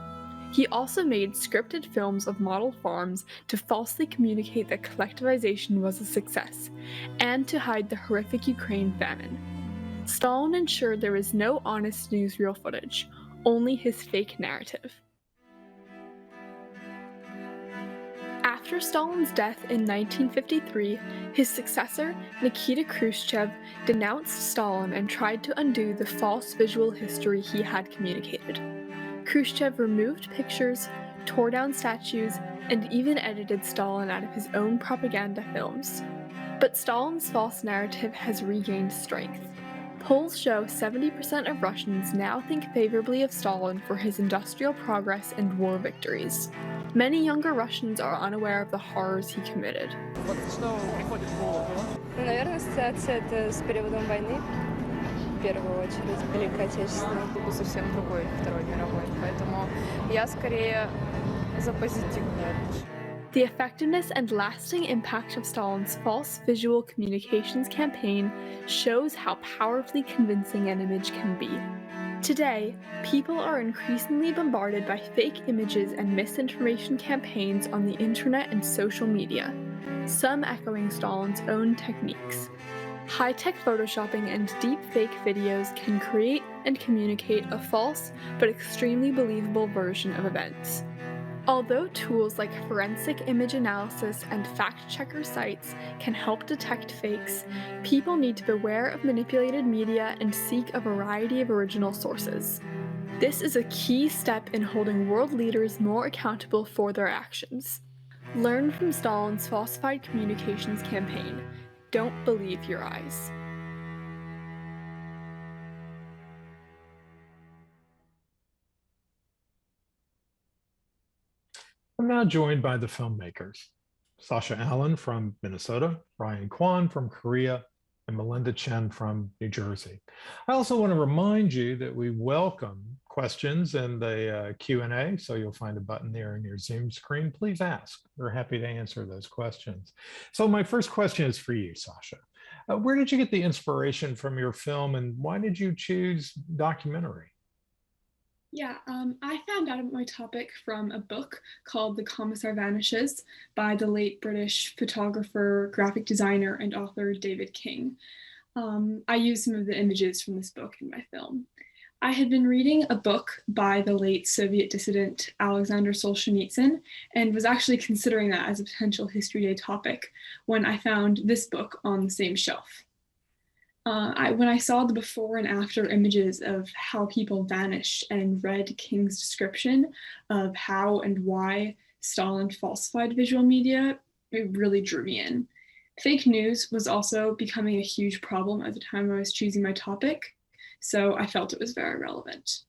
He also made scripted films of model farms to falsely communicate that collectivization was a success, and to hide the horrific Ukraine famine. Stalin ensured there was no honest newsreel footage, only his fake narrative. After Stalin's death in 1953, his successor, Nikita Khrushchev, denounced Stalin and tried to undo the false visual history he had communicated. Khrushchev removed pictures, tore down statues, and even edited Stalin out of his own propaganda films. But Stalin's false narrative has regained strength. Polls show 70% of Russians now think favorably of Stalin for his industrial progress and war victories. Many younger Russians are unaware of the horrors he committed. Наверное, ассоциация это с периодом войны, в первую очередь, Великой Отечественной. Совсем другой Второй мировой. Я скорее за позитивную речь. The effectiveness and lasting impact of Stalin's false visual communications campaign shows how powerfully convincing an image can be. Today, people are increasingly bombarded by fake images and misinformation campaigns on the internet and social media, some echoing Stalin's own techniques. High-tech photoshopping and deepfake videos can create and communicate a false but extremely believable version of events. Although tools like forensic image analysis and fact-checker sites can help detect fakes, people need to beware of manipulated media and seek a variety of original sources. This is a key step in holding world leaders more accountable for their actions. Learn from Stalin's falsified communications campaign. Don't believe your eyes. I'm now joined by the filmmakers, Sasha Allen from Minnesota, Ryan Kwan from Korea, and Melinda Chen from New Jersey. I also want to remind you that we welcome questions in the Q&A, so you'll find a button there in your Zoom screen. Please ask. We're happy to answer those questions. So my first question is for you, Sasha. Where did you get the inspiration from your film, and why did you choose documentary? Yeah, I found out about my topic from a book called The Commissar Vanishes by the late British photographer, graphic designer, and author David King. I used some of the images from this book in my film. I had been reading a book by the late Soviet dissident Alexander Solzhenitsyn and was actually considering that as a potential History Day topic when I found this book on the same shelf. When I saw the before and after images of how people vanished and read King's description of how and why Stalin falsified visual media, it really drew me in. Fake news was also becoming a huge problem at the time I was choosing my topic, so I felt it was very relevant.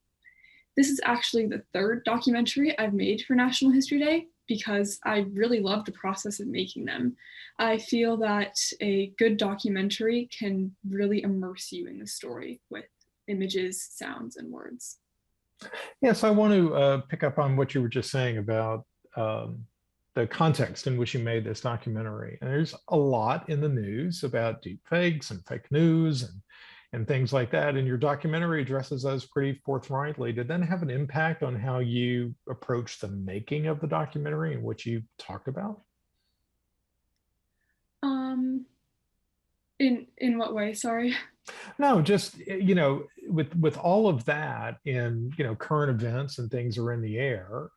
This is actually the third documentary I've made for National History Day because I really love the process of making them. I feel that a good documentary can really immerse you in the story with images, sounds, and words. Yes, I want to pick up on what you were just saying about the context in which you made this documentary. And there's a lot in the news about deep fakes and fake news and things like that. And your documentary addresses those pretty forthrightly. Did that have an impact on how you approached the making of the documentary and what you talked about? In what way? Sorry. No, just, you know, with all of that in, you know, current events and things are in the air,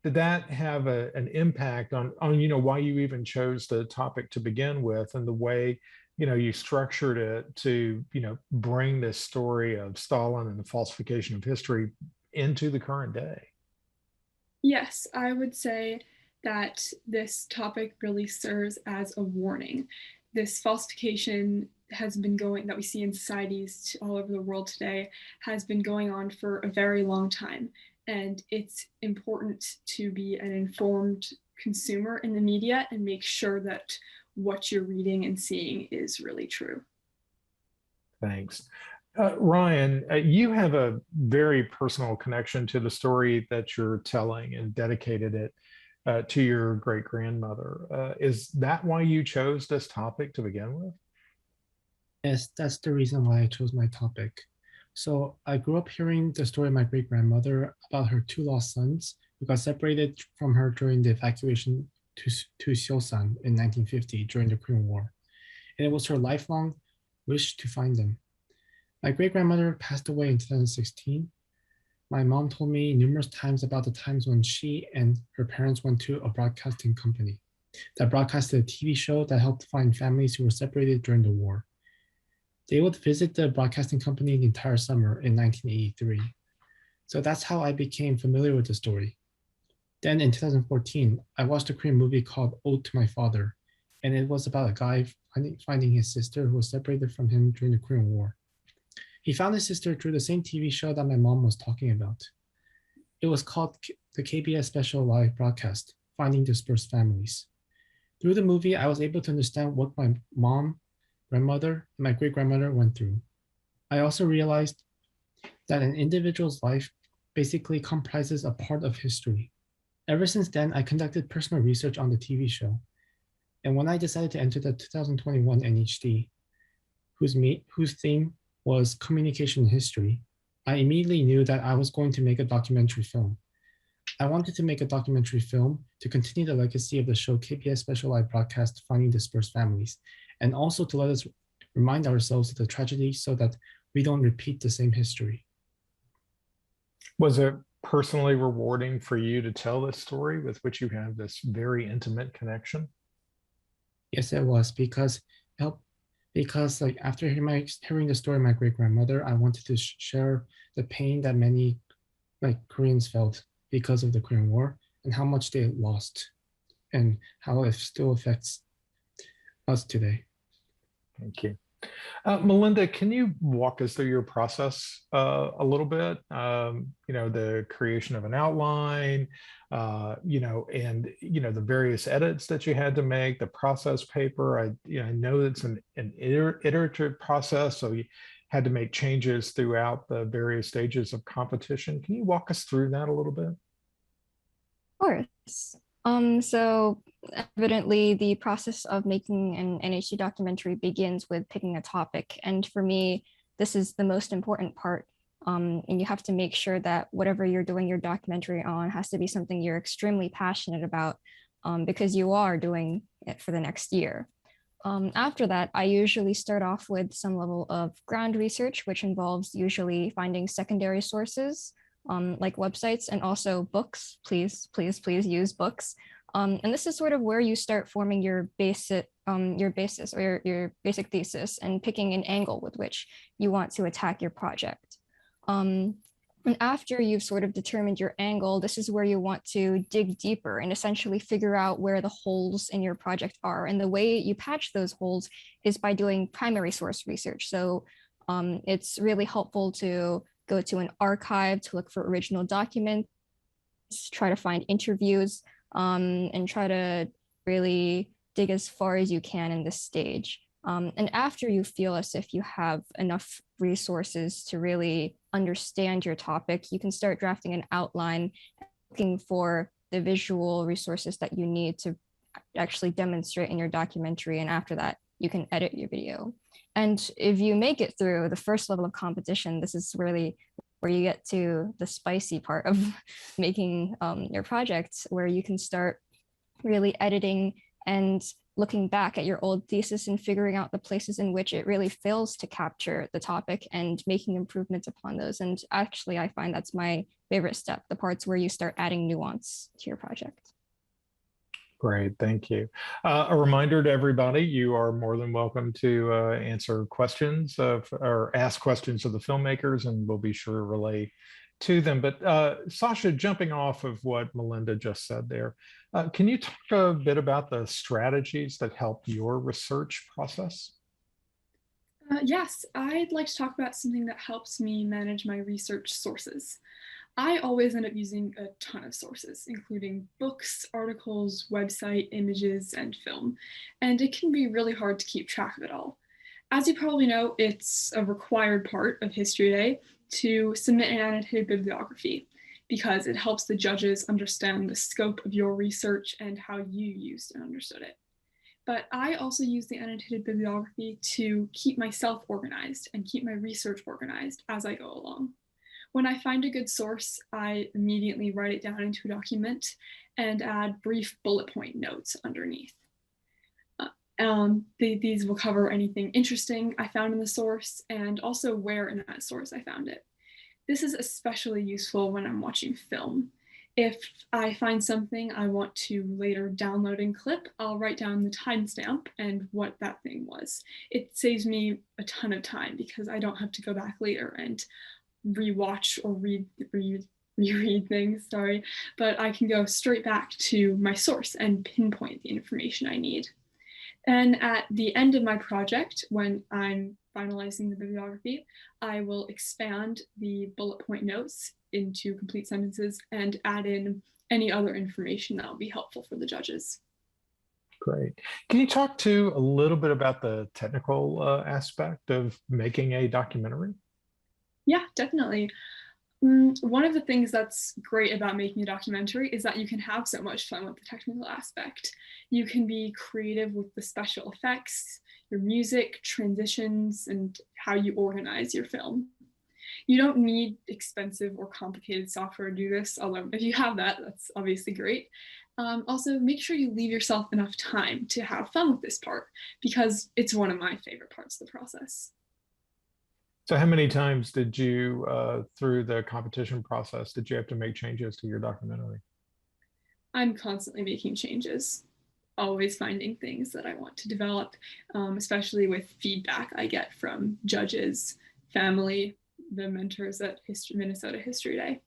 did that have an impact on, you know, why you even chose the topic to begin with and the way, you know, you structured it to, you know, bring this story of Stalin and the falsification of history into the current day? Yes, I would say that this topic really serves as a warning. This falsification has been going, that we see in societies all over the world today, has been going on for a very long time. And it's important to be an informed consumer in the media and make sure that what you're reading and seeing is really true. Thanks. Ryan, you have a very personal connection to the story that you're telling and dedicated it to your great-grandmother. Is that why you chose this topic to begin with? Yes, that's the reason why I chose my topic. So I grew up hearing the story of my great-grandmother about her two lost sons who got separated from her during the evacuation to Siosan in 1950 during the Korean War. And it was her lifelong wish to find them. My great-grandmother passed away in 2016. My mom told me numerous times about the times when she and her parents went to a broadcasting company that broadcasted a TV show that helped find families who were separated during the war. They would visit the broadcasting company the entire summer in 1983. So that's how I became familiar with the story. Then in 2014, I watched a Korean movie called Ode to My Father, and it was about a guy finding his sister who was separated from him during the Korean War. He found his sister through the same TV show that my mom was talking about. It was called the KBS Special Live Broadcast, Finding Dispersed Families. Through the movie, I was able to understand what my mom, grandmother, and my great-grandmother went through. I also realized that an individual's life basically comprises a part of history. Ever since then, I conducted personal research on the TV show. And when I decided to enter the 2021 NHD, whose theme was communication history, I immediately knew that I was going to make a documentary film. I wanted to make a documentary film to continue the legacy of the show KBS Special Live broadcast Finding Dispersed Families, and also to let us remind ourselves of the tragedy so that we don't repeat the same history. Was it personally rewarding for you to tell this story with which you have this very intimate connection? Yes, it was, because like after hearing the story of my great-grandmother, I wanted to share the pain that many Koreans felt because of the Korean War and how much they lost and how it still affects us today. Thank you. Melinda, can you walk us through your process a little bit? The creation of an outline, and the various edits that you had to make, the process paper. I know it's an iterative process, so you had to make changes throughout the various stages of competition. Can you walk us through that a little bit? Of course. So evidently the process of making an NHD documentary begins with picking a topic. And for me, this is the most important part. And you have to make sure that whatever you're doing your documentary on has to be something you're extremely passionate about, because you are doing it for the next year. After that, I usually start off with some level of ground research, which involves usually finding secondary sources, like websites and also books. Please use books. And this is sort of where you start forming your basis or your basic thesis and picking an angle with which you want to attack your project. And after you've sort of determined your angle, this is where you want to dig deeper and essentially figure out where the holes in your project are. And the way you patch those holes is by doing primary source research. So it's really helpful to go to an archive to look for original documents, try to find interviews, and try to really dig as far as you can in this stage. And after you feel as if you have enough resources to really understand your topic, you can start drafting an outline, looking for the visual resources that you need to actually demonstrate in your documentary. And after that, you can edit your video. And if you make it through the first level of competition, this is really where you get to the spicy part of making your project, where you can start really editing and looking back at your old thesis and figuring out the places in which it really fails to capture the topic and making improvements upon those. And actually, I find that's my favorite step, the parts where you start adding nuance to your project. Great, thank you. A reminder to everybody, you are more than welcome to answer questions or ask questions of the filmmakers, and we'll be sure to relay to them. But Sasha, jumping off of what Melinda just said there, can you talk a bit about the strategies that helped your research process? Yes, I'd like to talk about something that helps me manage my research sources. I always end up using a ton of sources, including books, articles, website, images, and film, and it can be really hard to keep track of it all. As you probably know, it's a required part of History Day to submit an annotated bibliography because it helps the judges understand the scope of your research and how you used and understood it. But I also use the annotated bibliography to keep myself organized and keep my research organized as I go along. When I find a good source, I immediately write it down into a document and add brief bullet point notes underneath. These will cover anything interesting I found in the source and also where in that source I found it. This is especially useful when I'm watching film. If I find something I want to later download and clip, I'll write down the timestamp and what that thing was. It saves me a ton of time because I don't have to go back later and rewatch or reread things, but I can go straight back to my source and pinpoint the information I need. And at the end of my project, when I'm finalizing the bibliography, I will expand the bullet point notes into complete sentences and add in any other information that will be helpful for the judges. Great. Can you talk to a little bit about the technical aspect of making a documentary? Yeah, definitely. One of the things that's great about making a documentary is that you can have so much fun with the technical aspect. You can be creative with the special effects, your music, transitions, and how you organize your film. You don't need expensive or complicated software to do this, although if you have that, that's obviously great. Also, make sure you leave yourself enough time to have fun with this part, because it's one of my favorite parts of the process. So how many times did you, through the competition process, did you have to make changes to your documentary? I'm constantly making changes, always finding things that I want to develop, especially with feedback I get from judges, family, the mentors at Minnesota History Day.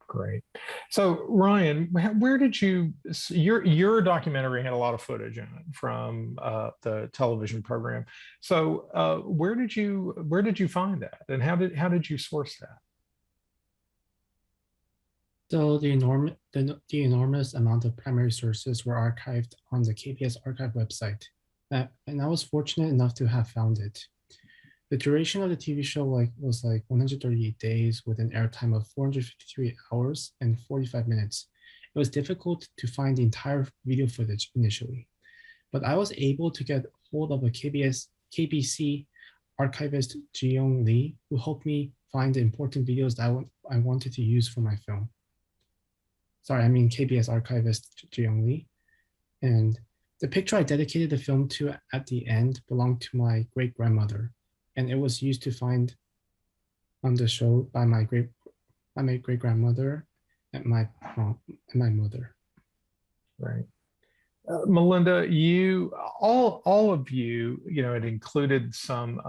Great. So Ryan, where did your documentary had a lot of footage in it from the television program. So where did you find that, and how did you source that? So the enormous amount of primary sources were archived on the KPS archive website, and I was fortunate enough to have found it. The duration of the TV show was 138 days with an airtime of 453 hours and 45 minutes. It was difficult to find the entire video footage initially, but I was able to get hold of a KBC archivist, Ji-Young Lee, who helped me find the important videos that I wanted to use for my film. Sorry, I mean KBS archivist, Ji-Young Lee. And the picture I dedicated the film to at the end belonged to my great-grandmother, and it was used to find on the show by my great-grandmother and my mom and my mother. Right. Melinda, all of you, it included some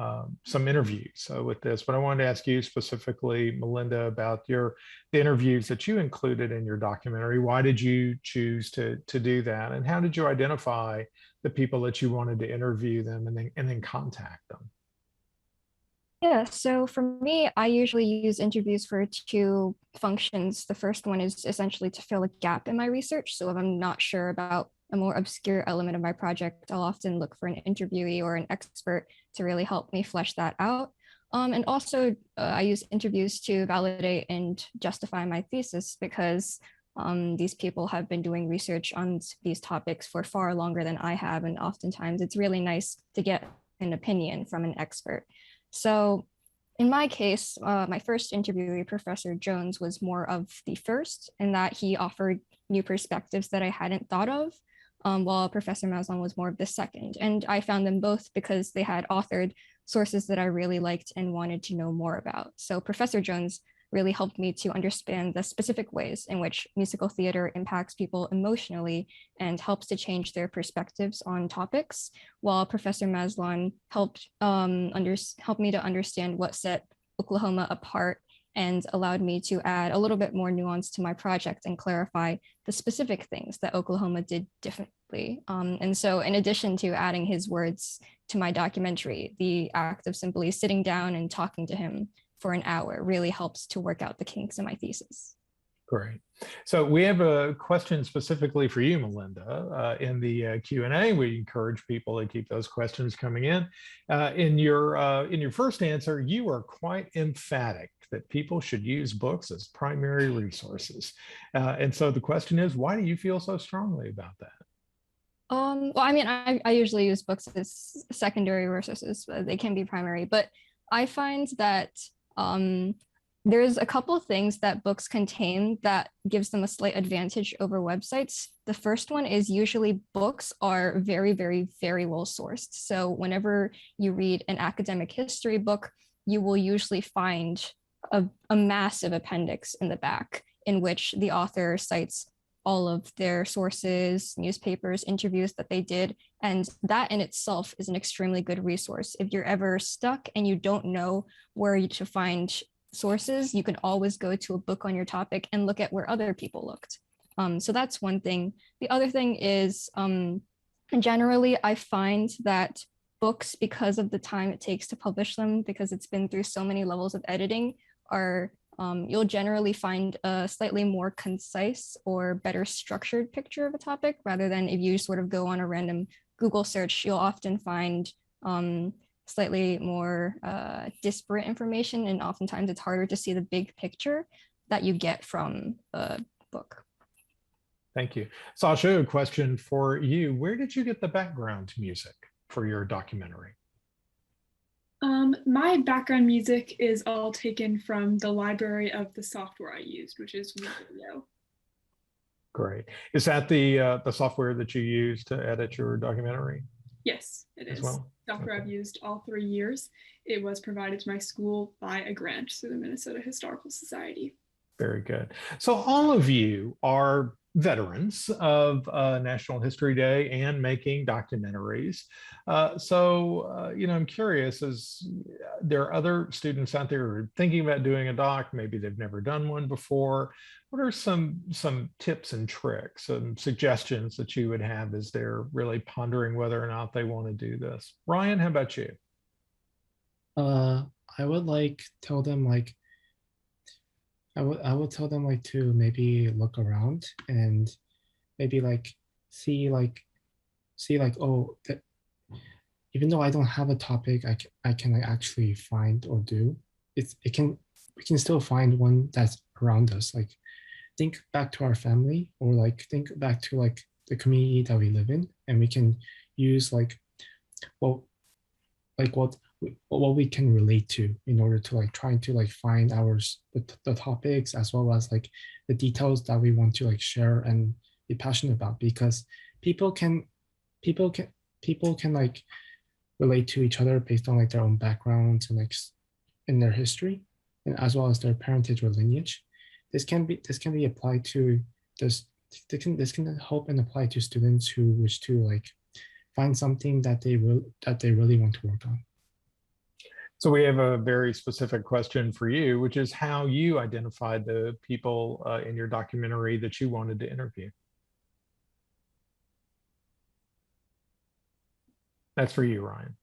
interviews with this, but I wanted to ask you specifically, Melinda, about the interviews that you included in your documentary. Why did you choose to do that, and how did you identify the people that you wanted to interview them and then contact them? Yeah, so for me, I usually use interviews for two functions. The first one is essentially to fill a gap in my research. So if I'm not sure about a more obscure element of my project, I'll often look for an interviewee or an expert to really help me flesh that out. And also, I use interviews to validate and justify my thesis, because these people have been doing research on these topics for far longer than I have. And oftentimes it's really nice to get an opinion from an expert. So in my case, my first interviewee, Professor Jones, was more of the first, in that he offered new perspectives that I hadn't thought of, while Professor Maslon was more of the second. And I found them both because they had authored sources that I really liked and wanted to know more about. So Professor Jones really helped me to understand the specific ways in which musical theater impacts people emotionally and helps to change their perspectives on topics, while Professor Maslon helped me to understand what set Oklahoma apart and allowed me to add a little bit more nuance to my project and clarify the specific things that Oklahoma did differently. And so in addition to adding his words to my documentary, the act of simply sitting down and talking to him for an hour really helps to work out the kinks in my thesis. Great. So we have a question specifically for you, Melinda, in the Q&A. We encourage people to keep those questions coming in. In your first answer, you are quite emphatic that people should use books as primary resources. And so the question is, why do you feel so strongly about that? Well, I mean, I usually use books as secondary resources. They can be primary, but I find that there's a couple of things that books contain that gives them a slight advantage over websites. The first one is usually books are very, very, very well sourced. So whenever you read an academic history book, you will usually find a massive appendix in the back in which the author cites all of their sources, newspapers, interviews that they did. And that in itself is an extremely good resource. If you're ever stuck and you don't know where to find sources, you can always go to a book on your topic and look at where other people looked. So that's one thing. The other thing is, generally, I find that books, because of the time it takes to publish them, because it's been through so many levels of editing, are you'll generally find a slightly more concise or better structured picture of a topic, rather than if you sort of go on a random Google search, you'll often find slightly more disparate information, and oftentimes it's harder to see the big picture that you get from a book. Thank you. Sasha, a question for you. Where did you get the background music for your documentary? My background music is all taken from the library of the software I used, which is WeVideo. Great. Is that the software that you use to edit your documentary? Yes, it is. As well? Software I've used all 3 years. It was provided to my school by a grant through the Minnesota Historical Society. Very good. So all of you are veterans of National History Day and making documentaries. I'm curious, is there other students out there who are thinking about doing a doc? Maybe they've never done one before. What are some tips and tricks and suggestions that you would have as they're really pondering whether or not they want to do this? Ryan, how about you? I would tell them I would tell them to maybe look around and maybe see oh, that even though I don't have a topic I can actually find or do, we can still find one that's around us. Think back to our family, or think back to the community that we live in, and we can use what we can relate to in order to trying to find the topics, as well as the details that we want to share and be passionate about, because people can relate to each other based on their own backgrounds and in their history, and as well as their parentage or lineage. This can be applied to this can help and apply to students who wish to find something that they really want to work on. So we have a very specific question for you, which is how you identified the people in your documentary that you wanted to interview. That's for you, Ryan.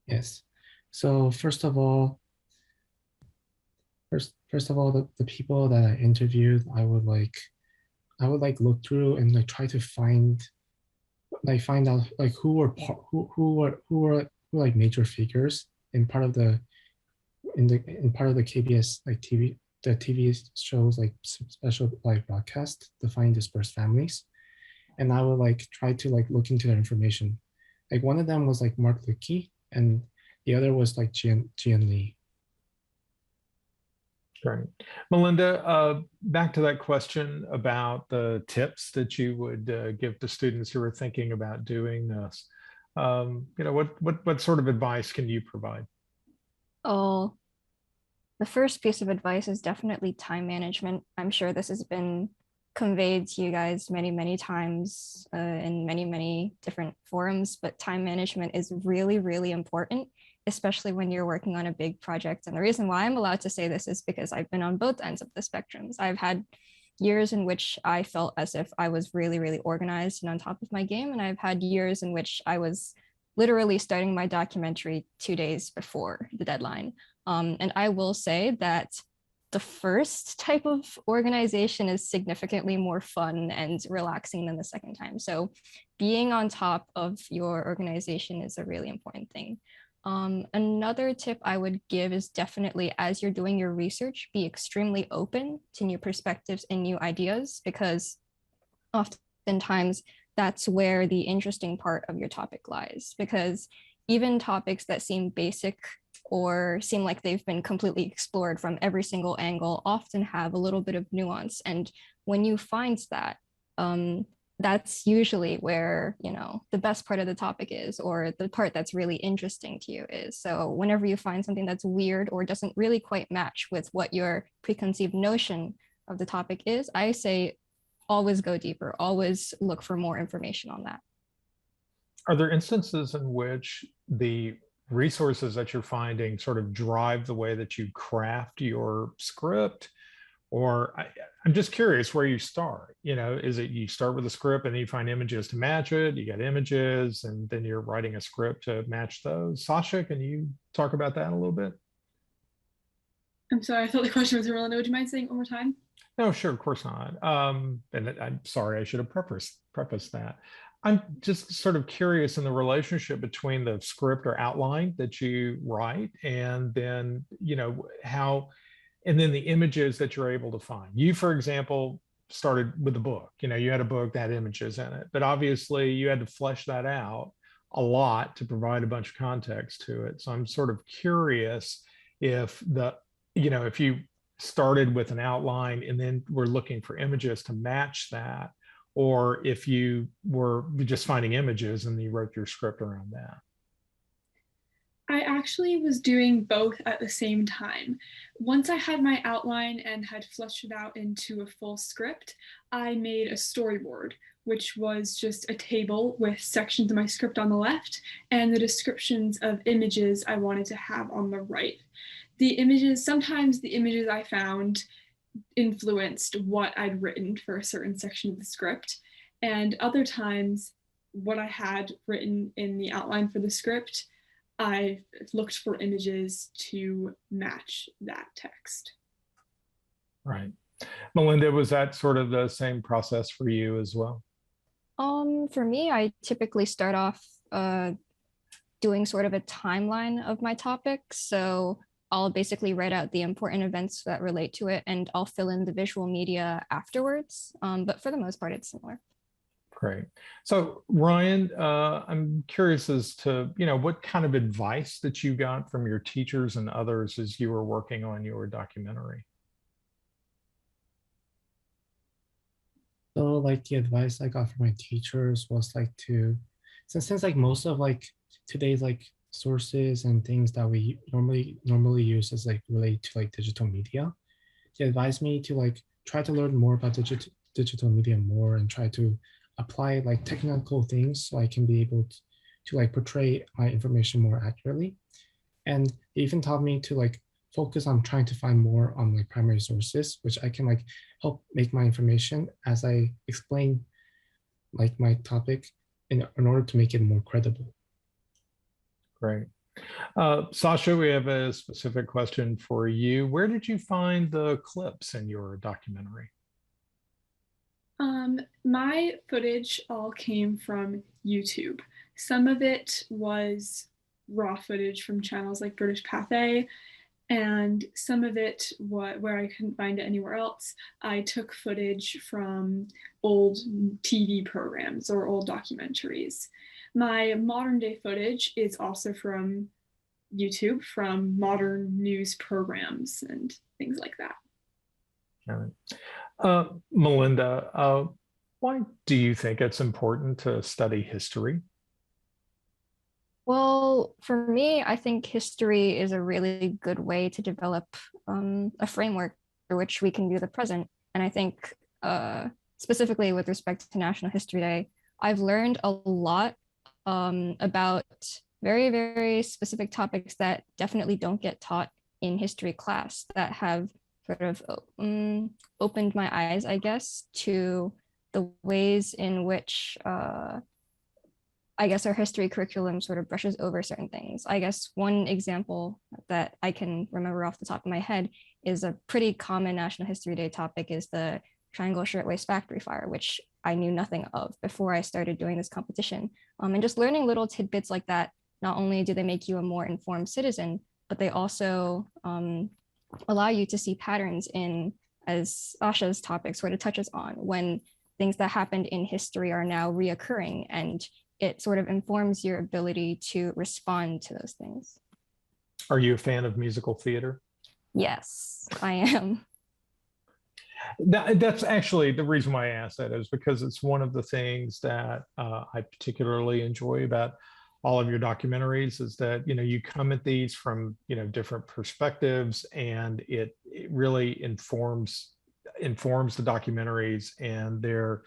Yes. So first of all, the people that I interviewed, I would look through and try to find out who were major figures in part of the KBS TV shows special broadcast, Defining Dispersed Families, and I would try to look into their information. One of them was Mark Lickey, and the other was Jian Lee. Great. Melinda, back to that question about the tips that you would give to students who are thinking about doing this. What sort of advice can you provide? Oh, the first piece of advice is definitely time management. I'm sure this has been conveyed to you guys many, many times in many, many different forums, but time management is really, really important, especially when you're working on a big project. And the reason why I'm allowed to say this is because I've been on both ends of the spectrums. I've had years in which I felt as if I was really, really organized and on top of my game. And I've had years in which I was literally starting my documentary 2 days before the deadline. And I will say that the first type of organization is significantly more fun and relaxing than the second time. So being on top of your organization is a really important thing. Another tip I would give is definitely, as you're doing your research, be extremely open to new perspectives and new ideas, because oftentimes that's where the interesting part of your topic lies. Because even topics that seem basic or seem like they've been completely explored from every single angle often have a little bit of nuance. And when you find that, that's usually where, the best part of the topic is, or the part that's really interesting to you is. So whenever you find something that's weird or doesn't really quite match with what your preconceived notion of the topic is, I say always go deeper, always look for more information on that. Are there instances in which the resources that you're finding sort of drive the way that you craft your script? Or I'm just curious where you start. Is it you start with a script and then you find images to match it? You got images and then you're writing a script to match those. Sasha, can you talk about that a little bit? I'm sorry, I thought the question was for Melinda. Would you mind saying it one more time? No, sure, of course not. And I'm sorry, I should have prefaced that. I'm just sort of curious in the relationship between the script or outline that you write and then, and then the images that you're able to find. You, for example, started with the book. You had a book that had images in it, but obviously you had to flesh that out a lot to provide a bunch of context to it. So I'm sort of curious if if you started with an outline and then were looking for images to match that, or if you were just finding images and you wrote your script around that. I actually was doing both at the same time. Once I had my outline and had fleshed it out into a full script, I made a storyboard, which was just a table with sections of my script on the left and the descriptions of images I wanted to have on the right. Sometimes the images I found influenced what I'd written for a certain section of the script, and other times what I had written in the outline for the script, I looked for images to match that text. Right. Melinda, was that sort of the same process for you as well? For me, I typically start off doing sort of a timeline of my topics. So I'll basically write out the important events that relate to it, and I'll fill in the visual media afterwards. But for the most part, it's similar. Great. So Ryan, I'm curious as to, what kind of advice that you got from your teachers and others as you were working on your documentary? So like the advice I got from my teachers was like since like most of like today's like sources and things that we normally use as like relate to like digital media, they advised me to like try to learn more about digital media more and try to apply like technical things so I can be able to like portray my information more accurately. And they even taught me to like focus on trying to find more on like primary sources, which I can like help make my information as I explain like my topic in order to make it more credible. Great. Sasha, we have a specific question for you. Where did you find the clips in your documentary? My footage all came from YouTube. Some of it was raw footage from channels like British Pathé, and some of it, where I couldn't find it anywhere else, I took footage from old TV programs or old documentaries. My modern day footage is also from YouTube, from modern news programs and things like that. Melinda, why do you think it's important to study history? Well, for me, I think history is a really good way to develop a framework for which we can view the present. And I think specifically with respect to National History Day, I've learned a lot about very, very specific topics that definitely don't get taught in history class, that have sort of opened my eyes, I guess, to the ways in which I guess our history curriculum sort of brushes over certain things. I guess one example that I can remember off the top of my head is a pretty common National History Day topic is the Triangle Shirtwaist Factory Fire, which I knew nothing of before I started doing this competition. And just learning little tidbits like that, not only do they make you a more informed citizen, but they also allow you to see patterns in, as Asha's topic sort of touches on, when things that happened in history are now reoccurring, and it sort of informs your ability to respond to those things. Are you a fan of musical theater? Yes, I am. That's actually the reason why I asked that, is because it's one of the things that I particularly enjoy about all of your documentaries, is that you come at these from different perspectives, and it really informs the documentaries, and they're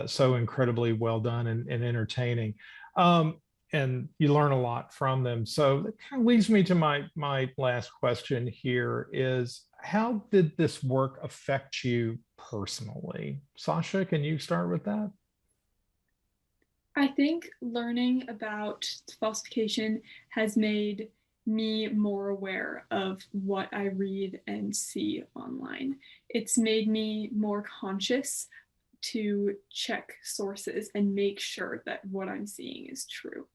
so incredibly well done and entertaining, and you learn a lot from them. So that kind of leads me to my last question here is, how did this work affect you personally? Sasha, can you start with that? I think learning about falsification has made me more aware of what I read and see online. It's made me more conscious to check sources and make sure that what I'm seeing is true.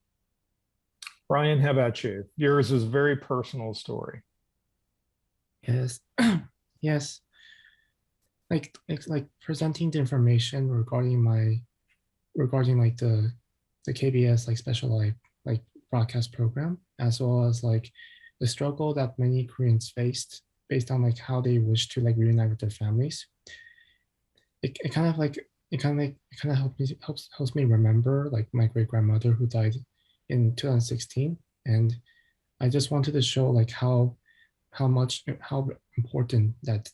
Ryan, how about you? Yours is a very personal story. Yes. Yes. Like presenting the information regarding like the KBS like special like broadcast program, as well as like the struggle that many Koreans faced based on like how they wish to like reunite with their families. It kind of helps me remember like my great grandmother who died in 2016, and I just wanted to show like how important that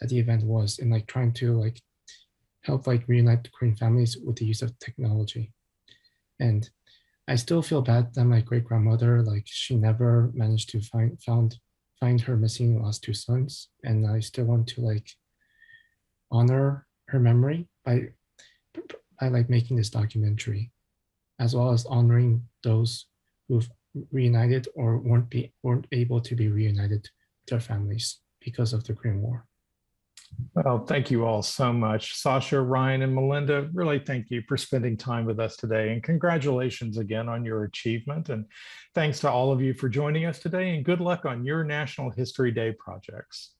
the event was in like trying to like help like reunite the Korean families with the use of technology. And I still feel bad that my great grandmother, like she never managed to find her missing last two sons, and I still want to like honor her memory by like making this documentary, as well as honoring those who've reunited or weren't able to be reunited with their families because of the Korean War. Well, thank you all so much. Sasha, Ryan, and Melinda, really thank you for spending time with us today. And congratulations again on your achievement. And thanks to all of you for joining us today. And good luck on your National History Day projects.